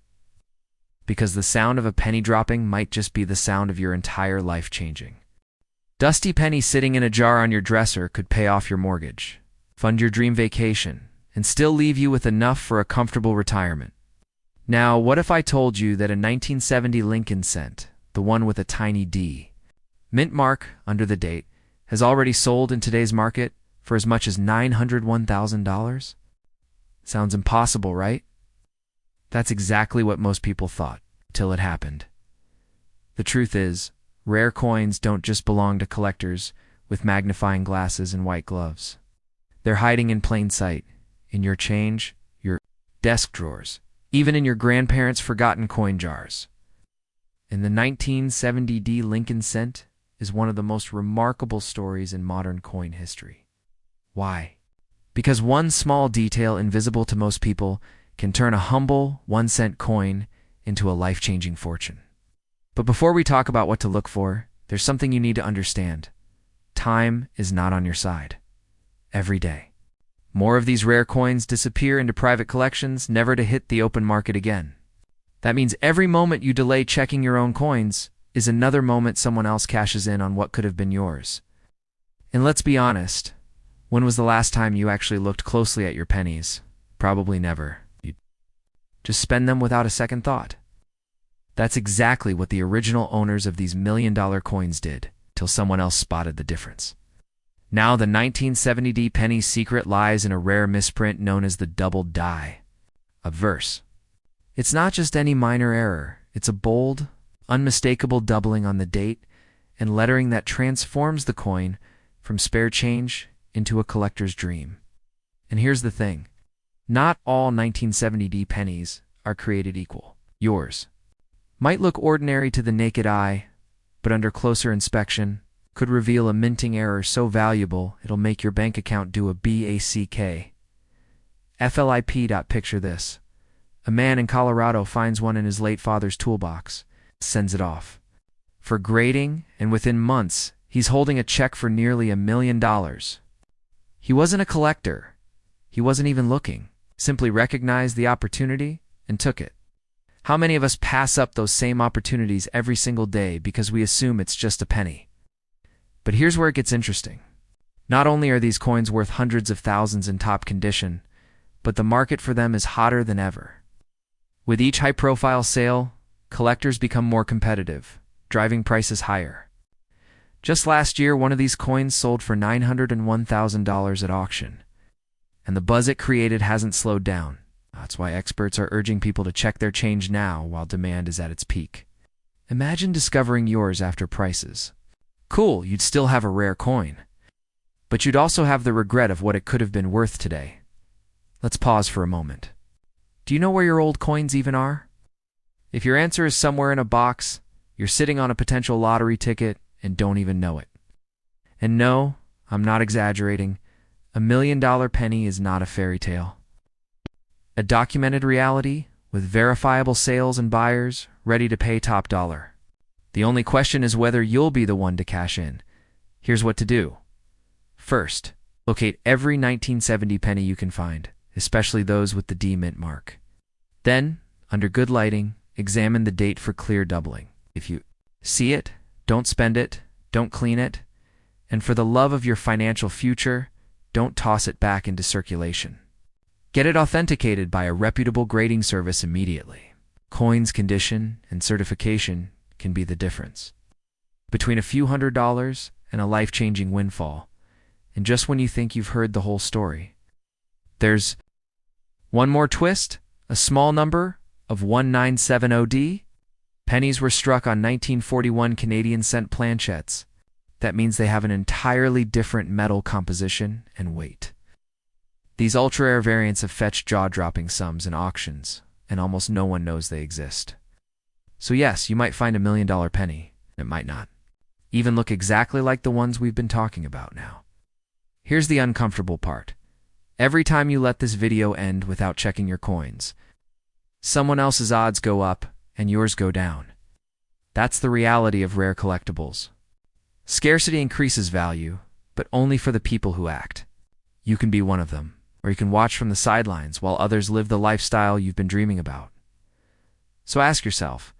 [SPEAKER 2] Because the sound of a penny dropping might just be the sound of your entire life changing. Dusty penny sitting in a jar on your dresser could pay off your mortgage, fund your dream vacation, and still leave you with enough for a comfortable retirement. Now, what if I told you that a 1970 Lincoln cent, the one with a tiny D, mint mark under the date, has already sold in today's market for as much as $901,000? Sounds impossible, right? That's exactly what most people thought, till it happened. The truth is, rare coins don't just belong to collectors with magnifying glasses and white gloves. They're hiding in plain sight, in your change, your desk drawers, even in your grandparents' forgotten coin jars. And the 1970 D Lincoln cent is one of the most remarkable stories in modern coin history. Why? Because one small detail invisible to most people can turn a humble 1-cent coin into a life-changing fortune. But before we talk about what to look for, there's something you need to understand. Time is not on your side. Every day. More of these rare coins disappear into private collections, never to hit the open market again. That means every moment you delay checking your own coins is another moment someone else cashes in on what could have been yours. And let's be honest, when was the last time you actually looked closely at your pennies? Probably never. You just spend them without a second thought. That's exactly what the original owners of these million-dollar coins did, till someone else spotted the difference. Now the 1970 penny's secret lies in a rare misprint known as the double die, a verse. It's not just any minor error, it's a bold, unmistakable doubling on the date and lettering that transforms the coin from spare change into a collector's dream. And here's the thing. Not all 1970 pennies are created equal. Yours might look ordinary to the naked eye, but under closer inspection could reveal a minting error so valuable it'll make your bank account do a BACK. FLIP. Picture this. A man in Colorado finds one in his late father's toolbox, sends it off for grading, and within months, he's holding a check for nearly $1 million. He wasn't a collector. He wasn't even looking. Simply recognized the opportunity and took it. How many of us pass up those same opportunities every single day because we assume it's just a penny? But here's where it gets interesting. Not only are these coins worth hundreds of thousands in top condition, but the market for them is hotter than ever. With each high-profile sale, collectors become more competitive, driving prices higher. Just last year, one of these coins sold for $901,000 at auction. And the buzz it created hasn't slowed down. That's why experts are urging people to check their change now while demand is at its peak. Imagine discovering yours after prices. Cool, you'd still have a rare coin. But you'd also have the regret of what it could have been worth today. Let's pause for a moment. Do you know where your old coins even are? If your answer is somewhere in a box, you're sitting on a potential lottery ticket and don't even know it. And no, I'm not exaggerating. $1 million penny is not a fairy tale. A documented reality with verifiable sales and buyers ready to pay top dollar. The only question is whether you'll be the one to cash in. Here's what to do. First, locate every 1970 penny you can find, especially those with the D mint mark. Then, under good lighting, examine the date for clear doubling. If you see it, don't spend it, don't clean it, and for the love of your financial future, don't toss it back into circulation. Get it authenticated by a reputable grading service immediately. Coins, condition, and certification can be the difference between a few $100s and a life-changing windfall. And just when you think you've heard the whole story, there's one more twist, a small number of 1970D. Pennies were struck on 1941 Canadian cent planchets. That means they have an entirely different metal composition and weight. These ultra-rare variants have fetched jaw-dropping sums in auctions, and almost no one knows they exist. So yes, you might find $1 million penny. It might not even look exactly like the ones we've been talking about now. Here's the uncomfortable part. Every time you let this video end without checking your coins, someone else's odds go up and yours go down. That's the reality of rare collectibles. Scarcity increases value, but only for the people who act. You can be one of them, or you can watch from the sidelines while others live the lifestyle you've been dreaming about. So ask yourself,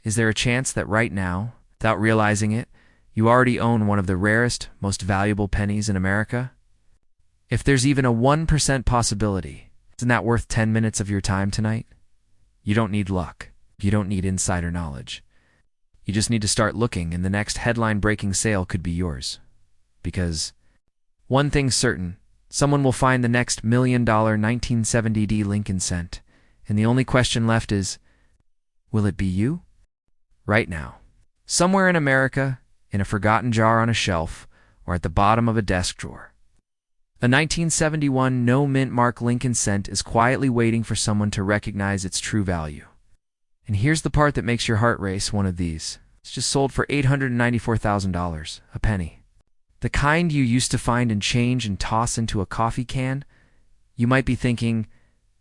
[SPEAKER 2] is there a chance that right now, without realizing it, you already own one of the rarest, most valuable pennies in America? If there's even a 1% possibility, isn't that worth 10 minutes of your time tonight? You don't need luck. You don't need insider knowledge. You just need to start looking, and the next headline-breaking sale could be yours. Because one thing's certain, someone will find the next $1 million 1970D Lincoln cent, and the only question left is, will it be you? Right now. Somewhere in America, in a forgotten jar on a shelf, or at the bottom of a desk drawer. A 1971 no-mint mark Lincoln cent is quietly waiting for someone to recognize its true value. And here's the part that makes your heart race. One of these. It's just sold for $894,000, a penny. The kind you used to find in change and toss into a coffee can? You might be thinking,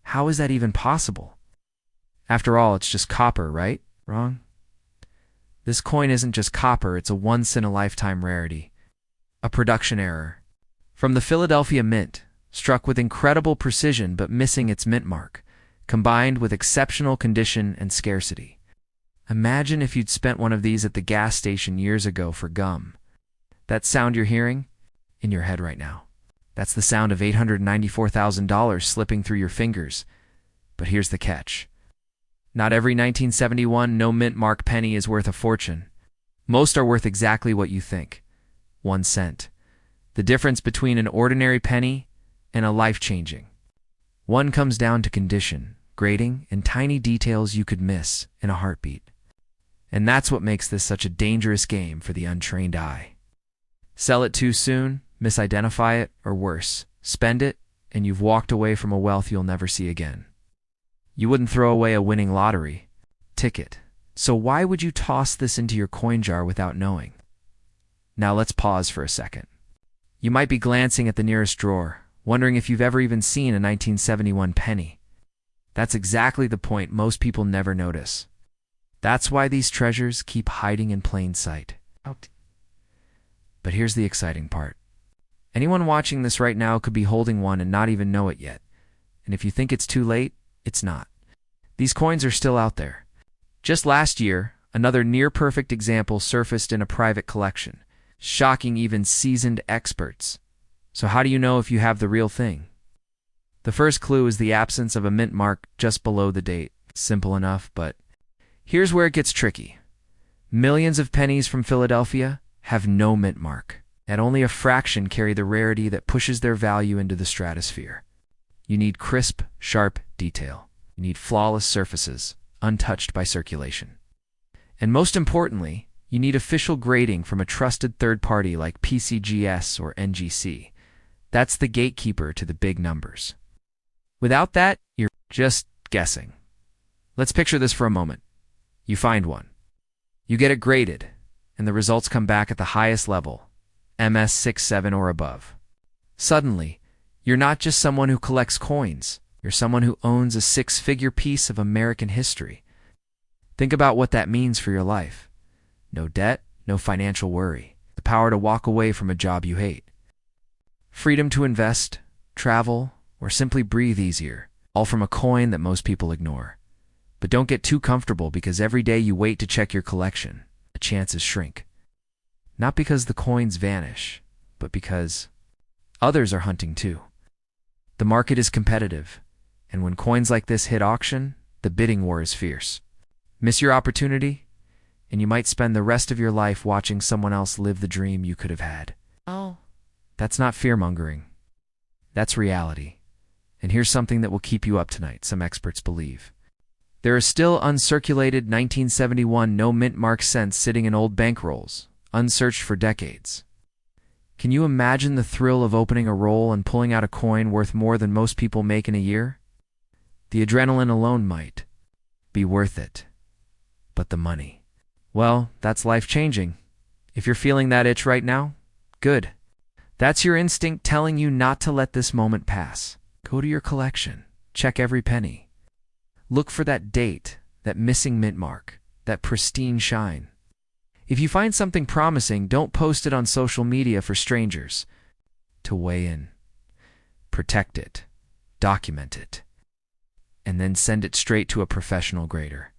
[SPEAKER 2] how is that even possible? After all, it's just copper, right? Wrong? This coin isn't just copper, it's a once-in-a-lifetime rarity. A production error. From the Philadelphia Mint, struck with incredible precision but missing its mint mark, combined with exceptional condition and scarcity. Imagine if you'd spent one of these at the gas station years ago for gum. That sound you're hearing? In your head right now. That's the sound of $894,000 slipping through your fingers. But here's the catch. Not every 1971 no mint mark penny is worth a fortune. Most are worth exactly what you think. 1 cent. The difference between an ordinary penny and a life-changing. One comes down to condition, grading, and tiny details you could miss in a heartbeat. And that's what makes this such a dangerous game for the untrained eye. Sell it too soon, misidentify it, or worse, spend it, and you've walked away from a wealth you'll never see again. You wouldn't throw away a winning lottery ticket, so why would you toss this into your coin jar without knowing? Now let's pause for a second. You might be glancing at the nearest drawer, wondering if you've ever even seen a 1971 penny. That's exactly the point most people never notice. That's why these treasures keep hiding in plain sight. But here's the exciting part. Anyone watching this right now could be holding one and not even know it yet. And if you think it's too late, it's not. These coins are still out there. Just last year, another near-perfect example surfaced in a private collection, shocking even seasoned experts. So how do you know if you have the real thing? The first clue is the absence of a mint mark just below the date. Simple enough, but here's where it gets tricky. Millions of pennies from Philadelphia have no mint mark, and only a fraction carry the rarity that pushes their value into the stratosphere. You need crisp, sharp detail. You need flawless surfaces, untouched by circulation. And most importantly, you need official grading from a trusted third party like PCGS or NGC. That's the gatekeeper to the big numbers. Without that, you're just guessing. Let's picture this for a moment. You find one. You get it graded, and the results come back at the highest level, MS 67 or above. Suddenly, you're not just someone who collects coins. You're someone who owns a 6-figure piece of American history. Think about what that means for your life. No debt, no financial worry. The power to walk away from a job you hate. Freedom to invest, travel, or simply breathe easier, all from a coin that most people ignore. But don't get too comfortable, because every day you wait to check your collection, the chances shrink. Not because the coins vanish, but because others are hunting too. The market is competitive, and when coins like this hit auction, the bidding war is fierce. Miss your opportunity, and you might spend the rest of your life watching someone else live the dream you could have had. Oh. That's not fear-mongering. That's reality. And here's something that will keep you up tonight, some experts believe. There are still uncirculated 1971 no mint mark cents sitting in old bankrolls, unsearched for decades. Can you imagine the thrill of opening a roll and pulling out a coin worth more than most people make in a year? The adrenaline alone might be worth it. But the money, well, that's life-changing. If you're feeling that itch right now, good. That's your instinct telling you not to let this moment pass. Go to your collection. Check every penny. Look for that date, that missing mint mark, that pristine shine. If you find something promising, don't post it on social media for strangers to weigh in. Protect it, document it, and then send it straight to a professional grader.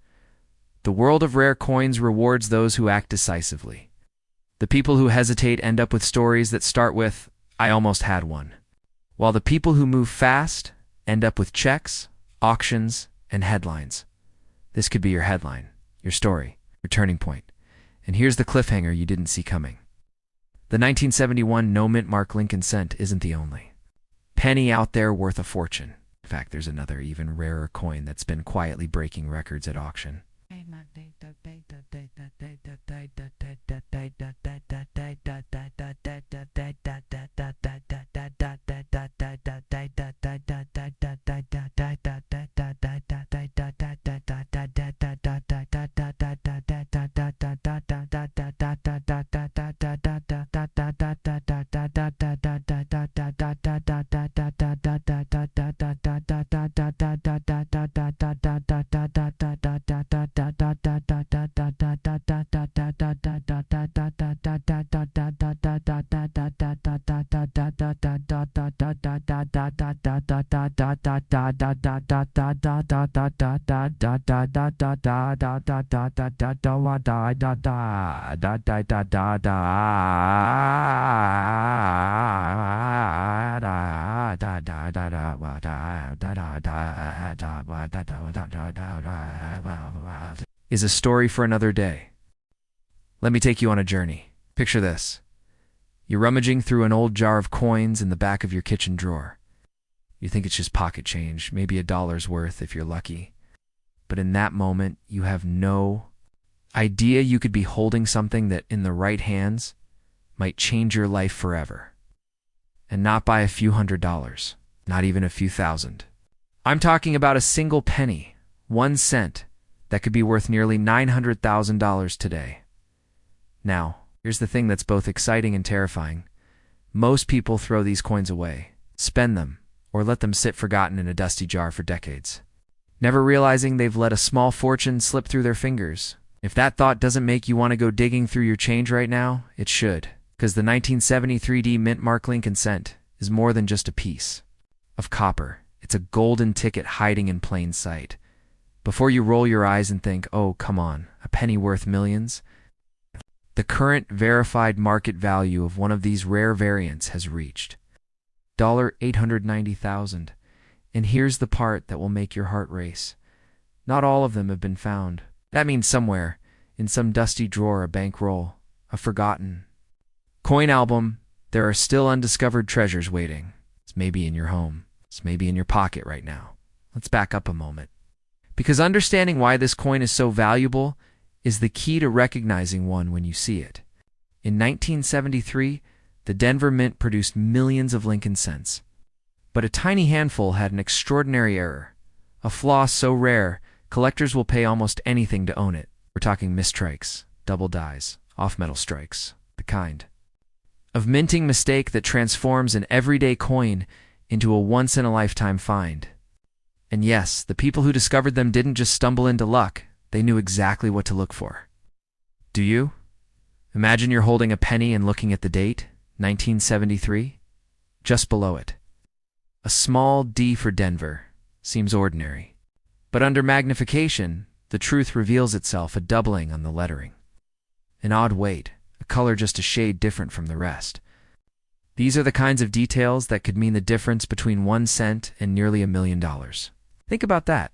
[SPEAKER 2] The world of rare coins rewards those who act decisively. The people who hesitate end up with stories that start with, "I almost had one," while the people who move fast end up with checks, auctions, and headlines. This could be your headline, your story, your turning point. And here's the cliffhanger you didn't see coming. The 1971 no mint mark Lincoln cent isn't the only penny out there worth a fortune. In fact, there's another even rarer coin that's been quietly breaking records at auction. Is a story for another day. Let me take you on a journey. Picture this. You're rummaging through an old jar of coins in the back of your kitchen drawer. You think it's just pocket change, maybe $1's worth if you're lucky. But in that moment, you have no idea you could be holding something that, in the right hands, might change your life forever. And not by a few $100s, not even a few thousand. I'm talking about a single penny, 1 cent, that could be worth nearly $900,000 today. Now, here's the thing that's both exciting and terrifying. Most people throw these coins away, spend them, or let them sit forgotten in a dusty jar for decades, never realizing they've let a small fortune slip through their fingers. If that thought doesn't make you want to go digging through your change right now, it should, because the 1973 mint mark Lincoln cent is more than just a piece of copper. It's a golden ticket hiding in plain sight. Before you roll your eyes and think, oh, come on, a penny worth millions, the current verified market value of one of these rare variants has reached $890,000. And here's the part that will make your heart race. Not all of them have been found. That means somewhere, in some dusty drawer, a bankroll, a forgotten coin album, there are still undiscovered treasures waiting. It's maybe in your home. It's maybe in your pocket right now. Let's back up a moment. Because understanding why this coin is so valuable is the key to recognizing one when you see it. In 1973, the Denver Mint produced millions of Lincoln cents. But a tiny handful had an extraordinary error, a flaw so rare, collectors will pay almost anything to own it. We're talking mistrikes, double dies, off-metal strikes, the kind of minting mistake that transforms an everyday coin into a once-in-a-lifetime find. And yes, the people who discovered them didn't just stumble into luck, they knew exactly what to look for. Do you? Imagine you're holding a penny and looking at the date, 1973. Just below it, a small D for Denver. Seems ordinary. But under magnification, the truth reveals itself, a doubling on the lettering. An odd weight, a color just a shade different from the rest. These are the kinds of details that could mean the difference between 1 cent and nearly $1 million. Think about that.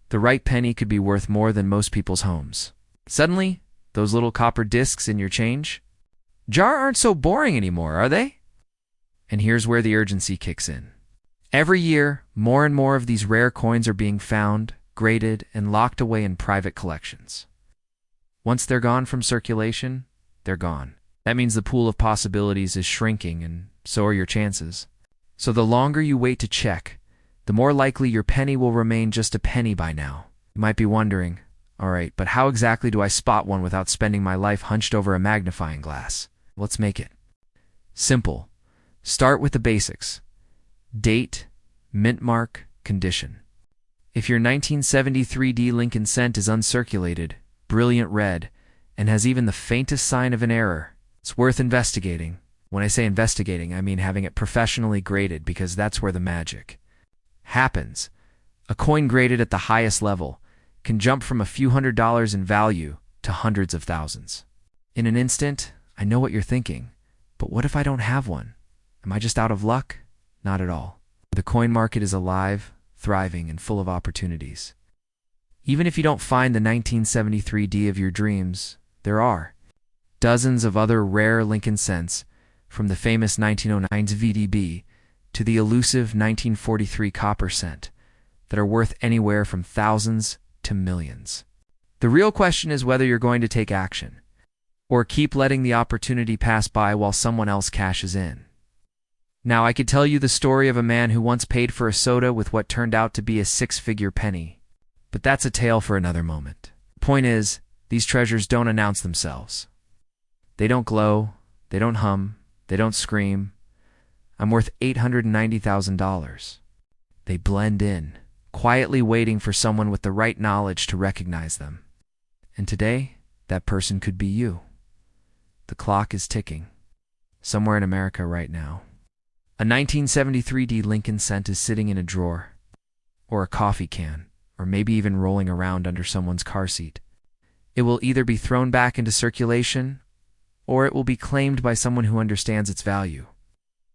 [SPEAKER 2] The right penny could be worth more than most people's homes. Suddenly, those little copper discs in your change jar aren't so boring anymore, are they? And here's where the urgency kicks in. Every year, more and more of these rare coins are being found, graded, and locked away in private collections. Once they're gone from circulation, they're gone. That means the pool of possibilities is shrinking, and so are your chances. So the longer you wait to check, the more likely your penny will remain just a penny by now. You might be wondering, all right, but how exactly do I spot one without spending my life hunched over a magnifying glass? Let's make it simple. Start with the basics. Date, mint mark, condition. If your 1973 Lincoln cent is uncirculated, brilliant red, and has even the faintest sign of an error, it's worth investigating. When I say investigating, I mean having it professionally graded, because that's where the magic happens. A coin graded at the highest level can jump from a few $100s in value to hundreds of thousands. In an instant, I know what you're thinking, but what if I don't have one? Am I just out of luck? Not at all. The coin market is alive, thriving, and full of opportunities. Even if you don't find the 1973 D of your dreams, there are dozens of other rare Lincoln cents, from the famous 1909's VDB to the elusive 1943 copper cent, that are worth anywhere from thousands to millions. The real question is whether you're going to take action, or keep letting the opportunity pass by while someone else cashes in. Now, I could tell you the story of a man who once paid for a soda with what turned out to be a 6-figure penny, but that's a tale for another moment. The point is, these treasures don't announce themselves. They don't glow, they don't hum, they don't scream, "I'm worth $890,000. They blend in, quietly waiting for someone with the right knowledge to recognize them. And today, that person could be you. The clock is ticking. Somewhere in America right now. A 1973 D Lincoln cent is sitting in a drawer, or a coffee can, or maybe even rolling around under someone's car seat. It will either be thrown back into circulation, or it will be claimed by someone who understands its value.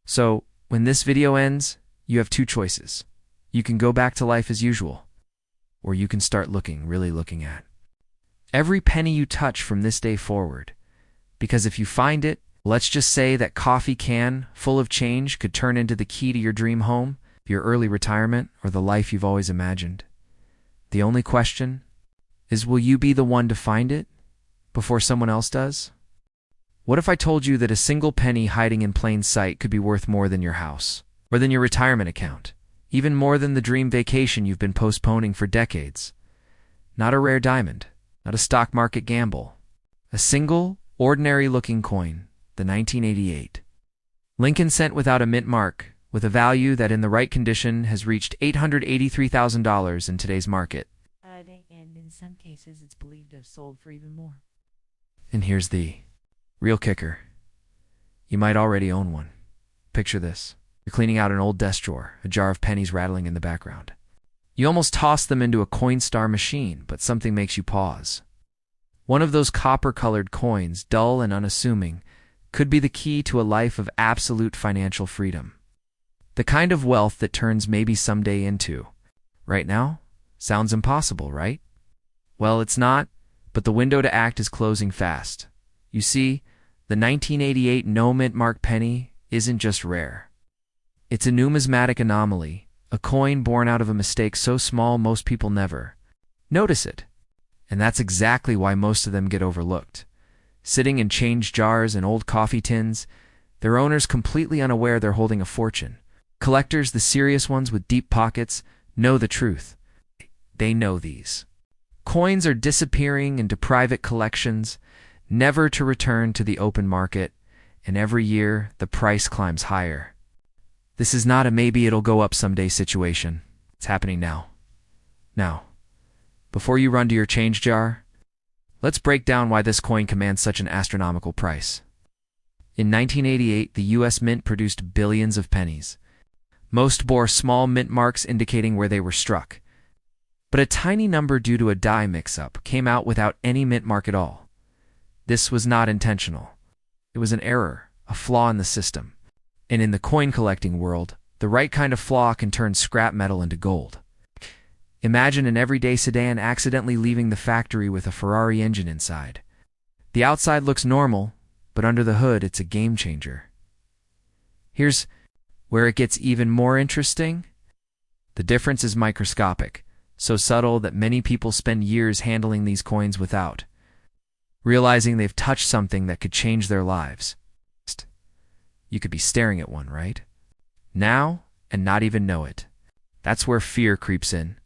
[SPEAKER 2] So, when this video ends, you have two choices. You can go back to life as usual, or you can start really looking at every penny you touch from this day forward. Because if you find it, let's just say that coffee can full of change could turn into the key to your dream home, your early retirement, or the life you've always imagined. The only question is, will you be the one to find it before someone else does? What if I told you that a single penny hiding in plain sight could be worth more than your house, or than your retirement account, even more than the dream vacation you've been postponing for decades? Not a rare diamond, not a stock market gamble. A single, ordinary-looking coin, the 1988 Lincoln cent without a mint mark, with a value that in the right condition has reached $883,000 in today's market.
[SPEAKER 3] And in some cases it's believed to have sold for even more.
[SPEAKER 2] And here's the real kicker. You might already own one. Picture this. You're cleaning out an old desk drawer, a jar of pennies rattling in the background. You almost toss them into a Coinstar machine, but something makes you pause. One of those copper-colored coins, dull and unassuming, could be the key to a life of absolute financial freedom. The kind of wealth that turns maybe someday into. Right now? Sounds impossible, right? Well, it's not, but the window to act is closing fast. You see, the 1988 no-mint mark penny isn't just rare. It's a numismatic anomaly, a coin born out of a mistake so small most people never notice it. And that's exactly why most of them get overlooked. Sitting in change jars and old coffee tins, their owners completely unaware they're holding a fortune. Collectors, the serious ones with deep pockets, know the truth. They know these coins are disappearing into private collections, never to return to the open market, and every year the price climbs higher. This is not a maybe it'll go up someday situation. It's happening now. Now, before you run to your change jar, let's break down why this coin commands such an astronomical price. In 1988, the U.S. Mint produced billions of pennies. Most bore small mint marks indicating where they were struck. But a tiny number due to a die mix-up came out without any mint mark at all. This was not intentional. It was an error, a flaw in the system. And in the coin collecting world, the right kind of flaw can turn scrap metal into gold. Imagine an everyday sedan accidentally leaving the factory with a Ferrari engine inside. The outside looks normal, but under the hood it's a game changer. Here's where it gets even more interesting. The difference is microscopic, so subtle that many people spend years handling these coins without realizing they've touched something that could change their lives. You could be staring at one, right? Now, and not even know it. That's where fear creeps in.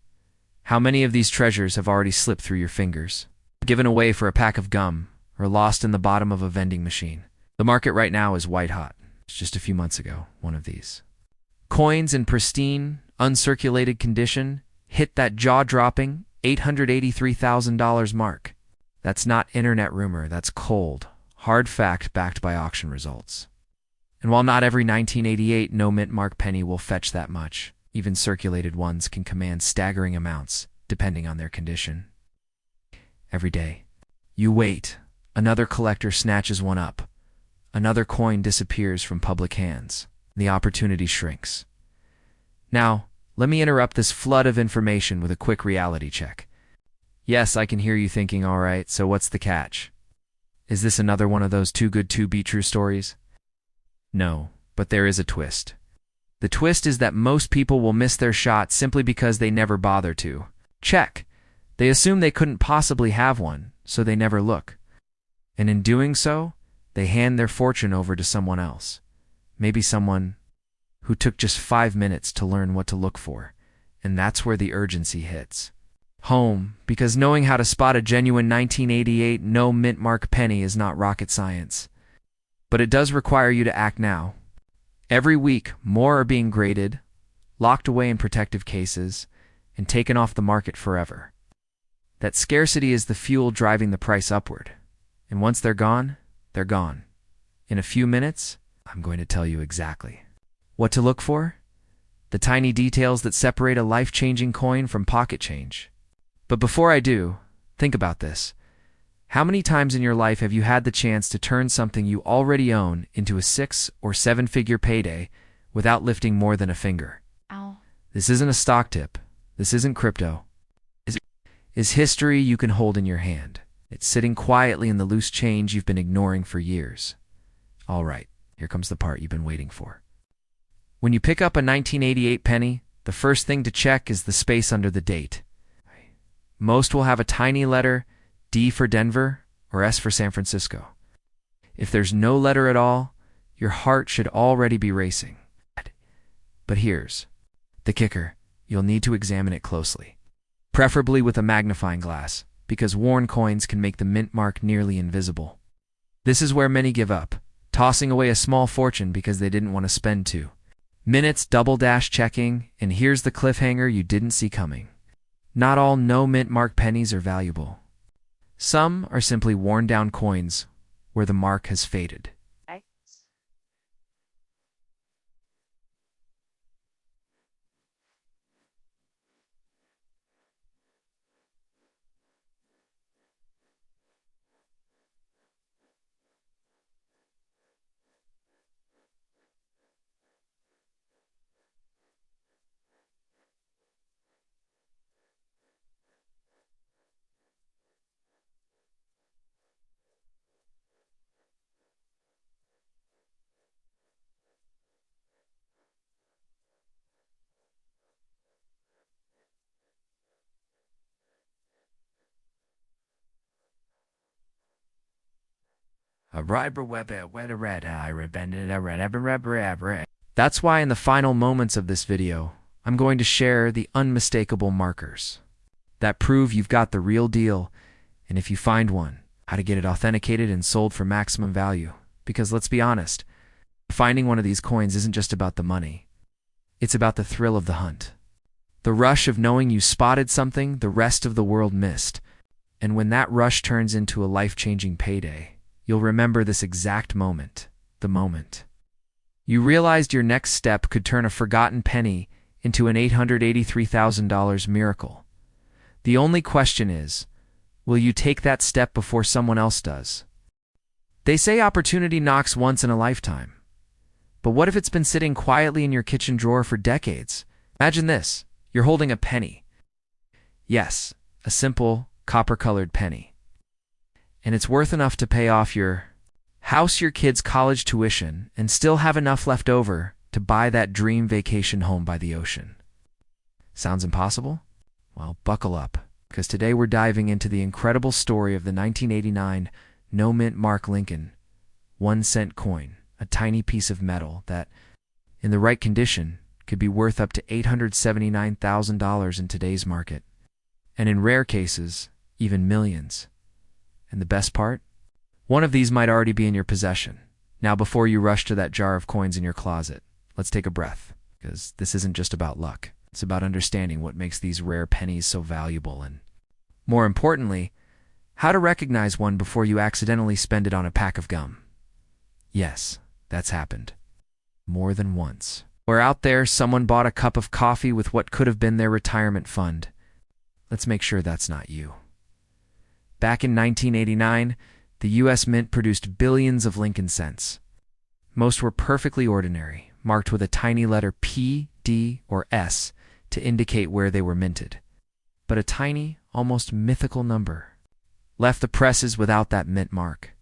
[SPEAKER 2] How many of these treasures have already slipped through your fingers, given away for a pack of gum, or lost in the bottom of a vending machine? The market right now is white hot. It's just a few months ago, one of these coins in pristine, uncirculated condition hit that jaw-dropping $883,000 mark. That's not internet rumor, that's cold, hard fact backed by auction results. And while not every 1988 no-mint mark penny will fetch that much, even circulated ones can command staggering amounts, depending on their condition. Every day, you wait. Another collector snatches one up. Another coin disappears from public hands. The opportunity shrinks. Now, let me interrupt this flood of information with a quick reality check. Yes, I can hear you thinking, all right, so what's the catch? Is this another one of those too good to be true stories? No, but there is a twist. The twist is that most people will miss their shot simply because they never bother to check. They assume they couldn't possibly have one, so they never look. And in doing so, they hand their fortune over to someone else. Maybe someone who took just 5 minutes to learn what to look for. And that's where the urgency hits home, because knowing how to spot a genuine 1988 no mint mark penny is not rocket science. But it does require you to act now. Every week, more are being graded, locked away in protective cases, and taken off the market forever. That scarcity is the fuel driving the price upward. And once they're gone, they're gone. In a few minutes, I'm going to tell you exactly what to look for, the tiny details that separate a life-changing coin from pocket change. But before I do, think about this. How many times in your life have you had the chance to turn something you already own into a 6 or 7-figure payday without lifting more than a finger?
[SPEAKER 3] Ow.
[SPEAKER 2] This isn't a stock tip. This isn't crypto. It's history you can hold in your hand. It's sitting quietly in the loose change you've been ignoring for years. All right, here comes the part you've been waiting for. When you pick up a 1988 penny, the first thing to check is the space under the date. Most will have a tiny letter, D for Denver or S for San Francisco. If there's no letter at all, your heart should already be racing. But here's the kicker. You'll need to examine it closely, preferably with a magnifying glass, because worn coins can make the mint mark nearly invisible. This is where many give up, tossing away a small fortune because they didn't want to spend 2 minutes double-dash checking, and here's the cliffhanger you didn't see coming. Not all no mint mark pennies are valuable. Some are simply worn-down coins where the mark has faded. That's why in the final moments of this video, I'm going to share the unmistakable markers that prove you've got the real deal, and if you find one, how to get it authenticated and sold for maximum value. Because let's be honest, finding one of these coins isn't just about the money. It's about the thrill of the hunt. The rush of knowing you spotted something the rest of the world missed. And when that rush turns into a life-changing payday, you'll remember this exact moment, the moment you realized your next step could turn a forgotten penny into an $883,000 miracle. The only question is, will you take that step before someone else does? They say opportunity knocks once in a lifetime. But what if it's been sitting quietly in your kitchen drawer for decades? Imagine this, you're holding a penny. Yes, a simple, copper-colored penny. And it's worth enough to pay off your house, your kids' college tuition, and still have enough left over to buy that dream vacation home by the ocean. Sounds impossible? Well, buckle up, because today we're diving into the incredible story of the 1989 no mint mark Lincoln 1-cent coin, a tiny piece of metal that, in the right condition, could be worth up to $879,000 in today's market, and in rare cases, even millions. And the best part? One of these might already be in your possession. Now, before you rush to that jar of coins in your closet, let's take a breath, because this isn't just about luck. It's about understanding what makes these rare pennies so valuable and, more importantly, how to recognize one before you accidentally spend it on a pack of gum. Yes, that's happened. More than once. Or out there, someone bought a cup of coffee with what could have been their retirement fund. Let's make sure that's not you. Back in 1989, the U.S. Mint produced billions of Lincoln cents. Most were perfectly ordinary, marked with a tiny letter P, D, or S to indicate where they were minted. But a tiny, almost mythical number left the presses without that mint mark.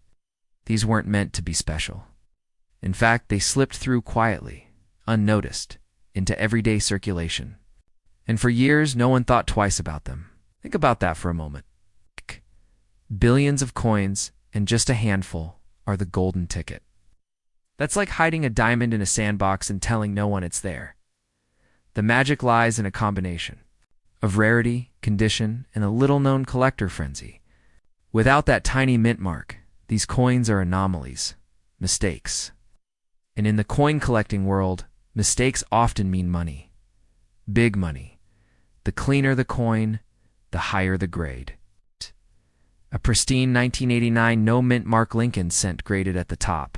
[SPEAKER 2] These weren't meant to be special. In fact, they slipped through quietly, unnoticed, into everyday circulation. And for years, no one thought twice about them. Think about that for a moment. Billions of coins, and just a handful are the golden ticket. That's like hiding a diamond in a sandbox and telling no one it's there. The magic lies in a combination of rarity, condition, and a little-known collector frenzy. Without that tiny mint mark, these coins are anomalies, mistakes. And in the coin collecting world, mistakes often mean money. Big money. The cleaner the coin, the higher the grade. A pristine 1989 no-mint Mark Lincoln cent graded at the top.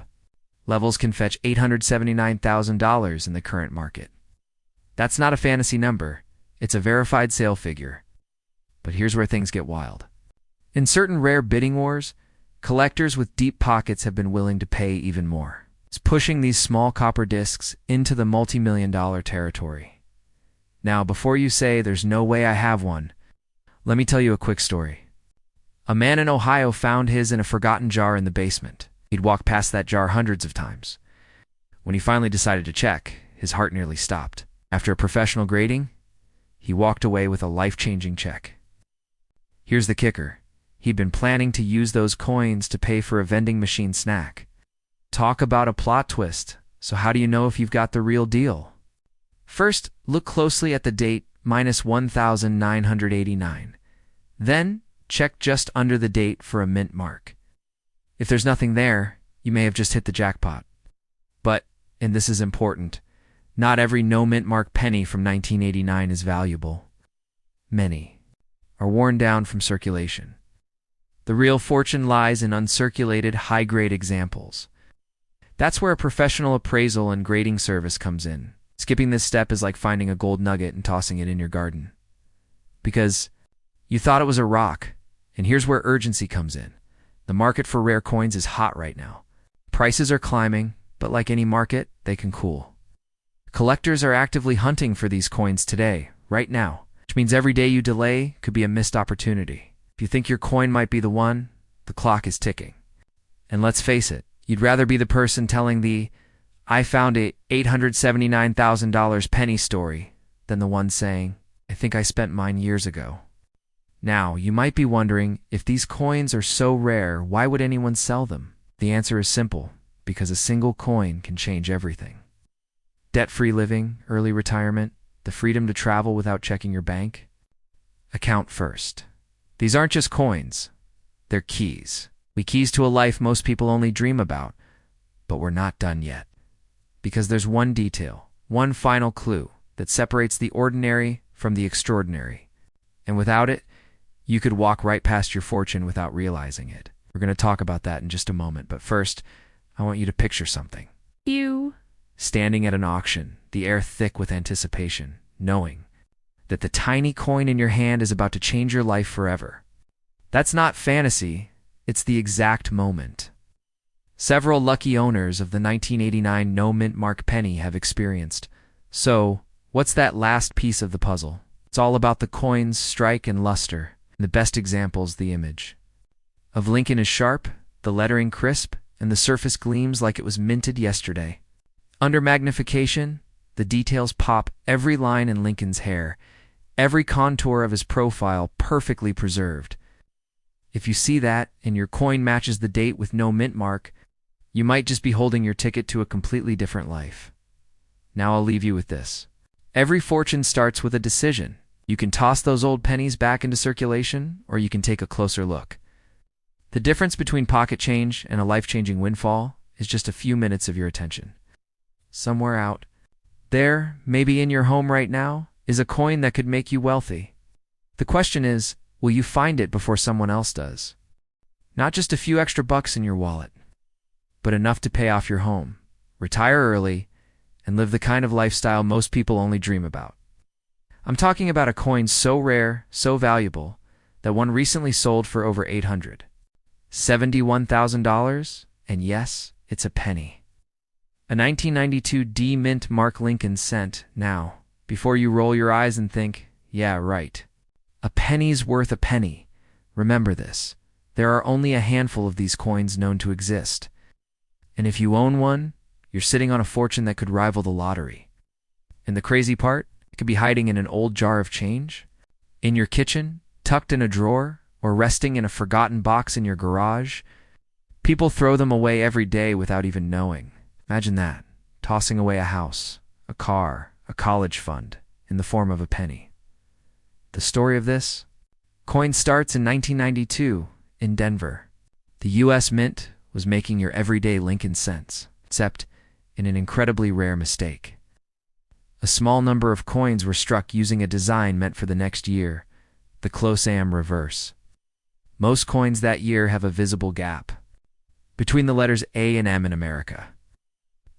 [SPEAKER 2] Levels can fetch $879,000 in the current market. That's not a fantasy number, it's a verified sale figure. But here's where things get wild. In certain rare bidding wars, collectors with deep pockets have been willing to pay even more. It's pushing these small copper discs into the multi-million-dollar territory. Now, before you say there's no way I have one, let me tell you a quick story. A man in Ohio found his in a forgotten jar in the basement. He'd walked past that jar hundreds of times. When he finally decided to check, his heart nearly stopped. After a professional grading, he walked away with a life-changing check. Here's the kicker. He'd been planning to use those coins to pay for a vending machine snack. Talk about a plot twist. So how do you know if you've got the real deal? First, look closely at the date -1989. Then, check just under the date for a mint mark. If there's nothing there, you may have just hit the jackpot. But, and this is important, not every no-mint mark penny from 1989 is valuable. Many are worn down from circulation. The real fortune lies in uncirculated, high-grade examples. That's where a professional appraisal and grading service comes in. Skipping this step is like finding a gold nugget and tossing it in your garden. Because you thought it was a rock, and here's where urgency comes in. The market for rare coins is hot right now. Prices are climbing, but like any market, they can cool. Collectors are actively hunting for these coins today, right now, which means every day you delay could be a missed opportunity. If you think your coin might be the one, the clock is ticking. And let's face it, you'd rather be the person telling the "I found a $879,000 penny" story than the one saying, "I think I spent mine years ago." Now, you might be wondering, if these coins are so rare, why would anyone sell them? The answer is simple, because a single coin can change everything. Debt-free living, early retirement, the freedom to travel without checking your bank. Account first. These aren't just coins, they're keys. Keys to a life most people only dream about, but we're not done yet. Because there's one detail, one final clue that separates the ordinary from the extraordinary. And without it, you could walk right past your fortune without realizing it. We're going to talk about that in just a moment, but first, I want you to picture something.
[SPEAKER 3] You.
[SPEAKER 2] Standing at an auction, the air thick with anticipation, knowing that the tiny coin in your hand is about to change your life forever. That's not fantasy, it's the exact moment. Several lucky owners of the 1989 no-mint mark penny have experienced. So, what's that last piece of the puzzle? It's all about the coin's strike and luster. The best example's the image of Lincoln is sharp, the lettering crisp, and the surface gleams like it was minted yesterday. Under magnification, the details pop: every line in Lincoln's hair, every contour of his profile perfectly preserved. If you see that, and your coin matches the date with no mint mark, you might just be holding your ticket to a completely different life. Now I'll leave you with this. Every fortune starts with a decision. You can toss those old pennies back into circulation, or you can take a closer look. The difference between pocket change and a life-changing windfall is just a few minutes of your attention. Somewhere out there, maybe in your home right now, is a coin that could make you wealthy. The question is, will you find it before someone else does? Not just a few extra bucks in your wallet, but enough to pay off your home, retire early, and live the kind of lifestyle most people only dream about. I'm talking about a coin so rare, so valuable, that one recently sold for over $871,000, and yes, it's a penny. A 1992 D Mint Mark Lincoln cent. Now, before you roll your eyes and think, yeah, right. A penny's worth a penny. Remember this. There are only a handful of these coins known to exist. And if you own one, you're sitting on a fortune that could rival the lottery. And the crazy part? It could be hiding in an old jar of change, in your kitchen, tucked in a drawer, or resting in a forgotten box in your garage. People throw them away every day without even knowing. Imagine that, tossing away a house, a car, a college fund, in the form of a penny. The story of this? Coin starts in 1992 in Denver. The U.S. Mint was making your everyday Lincoln cents, except in an incredibly rare mistake. A small number of coins were struck using a design meant for the next year, the close am reverse. Most coins that year have a visible gap between the letters A and M in America.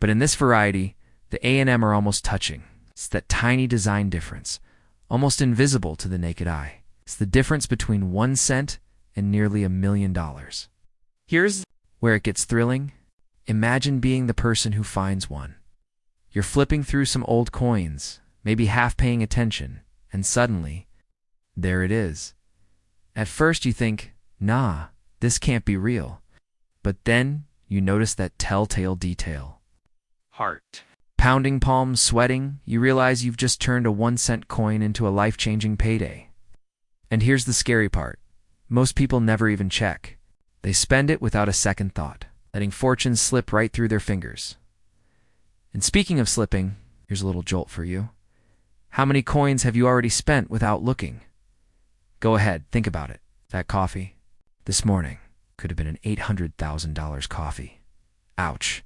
[SPEAKER 2] But in this variety, the A and M are almost touching. It's that tiny design difference, almost invisible to the naked eye. It's the difference between 1 cent and nearly $1 million. Here's where it gets thrilling. Imagine being the person who finds one. You're flipping through some old coins, maybe half paying attention, and suddenly, there it is. At first you think, nah, this can't be real. But then you notice that telltale detail. Heart. Pounding palms, sweating, you realize you've just turned a 1-cent coin into a life-changing payday. And here's the scary part. Most people never even check. They spend it without a second thought, letting fortunes slip right through their fingers. And speaking of slipping, here's a little jolt for you. How many coins have you already spent without looking? Go ahead, think about it. That coffee this morning could have been an $800,000 coffee. Ouch.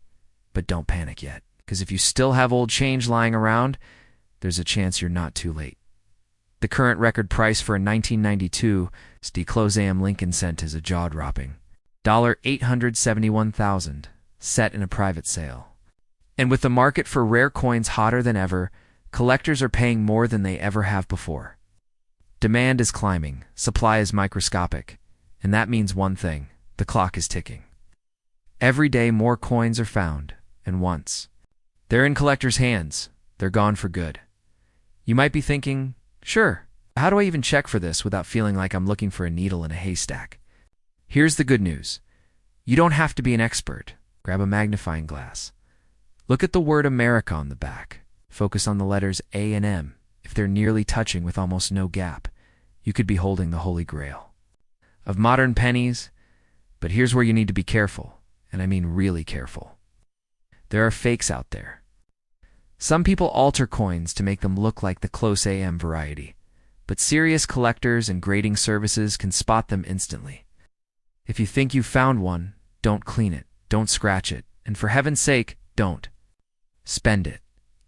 [SPEAKER 2] But don't panic yet, because if you still have old change lying around, there's a chance you're not too late. The current record price for a 1992 close am Lincoln cent is a jaw-dropping $871,000, set in a private sale. And with the market for rare coins hotter than ever, collectors are paying more than they ever have before. Demand is climbing, supply is microscopic, and that means one thing: the clock is ticking. Every day more coins are found, and once they're in collectors' hands, they're gone for good. You might be thinking, sure, how do I even check for this without feeling like I'm looking for a needle in a haystack? Here's the good news. You don't have to be an expert. Grab a magnifying glass. Look at the word America on the back. Focus on the letters A and M. If they're nearly touching with almost no gap, you could be holding the Holy Grail of modern pennies. But here's where you need to be careful, and I mean really careful. There are fakes out there. Some people alter coins to make them look like the close AM variety, but serious collectors and grading services can spot them instantly. If you think you've found one, don't clean it, don't scratch it, and for heaven's sake, don't spend it.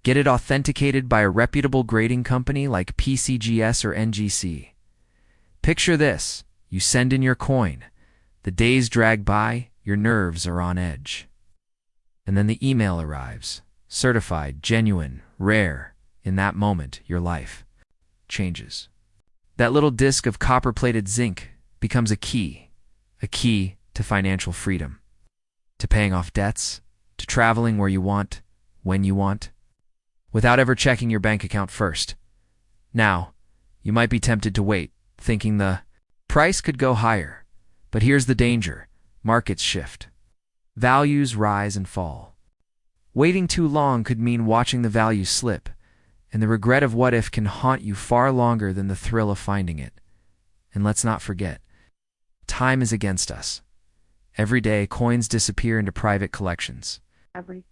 [SPEAKER 2] Get it authenticated by a reputable grading company like PCGS or NGC. Picture this: you send in your coin, the days drag by, your nerves are on edge. And then the email arrives, certified, genuine, rare. In that moment, your life changes. That little disc of copper-plated zinc becomes a key to financial freedom, to paying off debts, to traveling where you want, when you want, without ever checking your bank account first. Now, you might be tempted to wait, thinking the price could go higher. But here's the danger. Markets shift. Values rise and fall. Waiting too long could mean watching the value slip, and the regret of what if can haunt you far longer than the thrill of finding it. And let's not forget, time is against us. Every day, coins disappear into private collections.
[SPEAKER 3] Every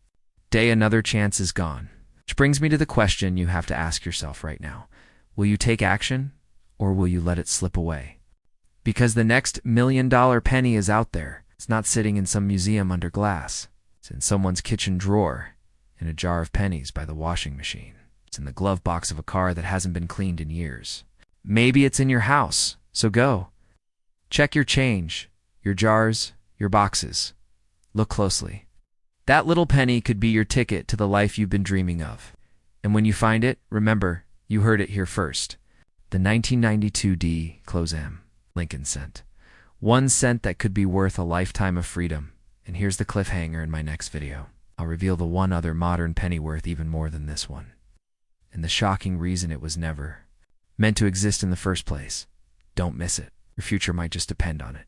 [SPEAKER 2] day, another chance is gone. Which brings me to the question you have to ask yourself right now. Will you take action, or will you let it slip away? Because the next $1 million penny is out there. It's not sitting in some museum under glass. It's in someone's kitchen drawer, in a jar of pennies by the washing machine. It's in the glove box of a car that hasn't been cleaned in years. Maybe it's in your house, so go. Check your change, your jars, your boxes. Look closely. That little penny could be your ticket to the life you've been dreaming of. And when you find it, remember, you heard it here first. The 1992 D close M Lincoln cent. 1 cent that could be worth a lifetime of freedom. And here's the cliffhanger in my next video. I'll reveal the one other modern penny worth even more than this one, and the shocking reason it was never meant to exist in the first place. Don't miss it. Your future might just depend on it.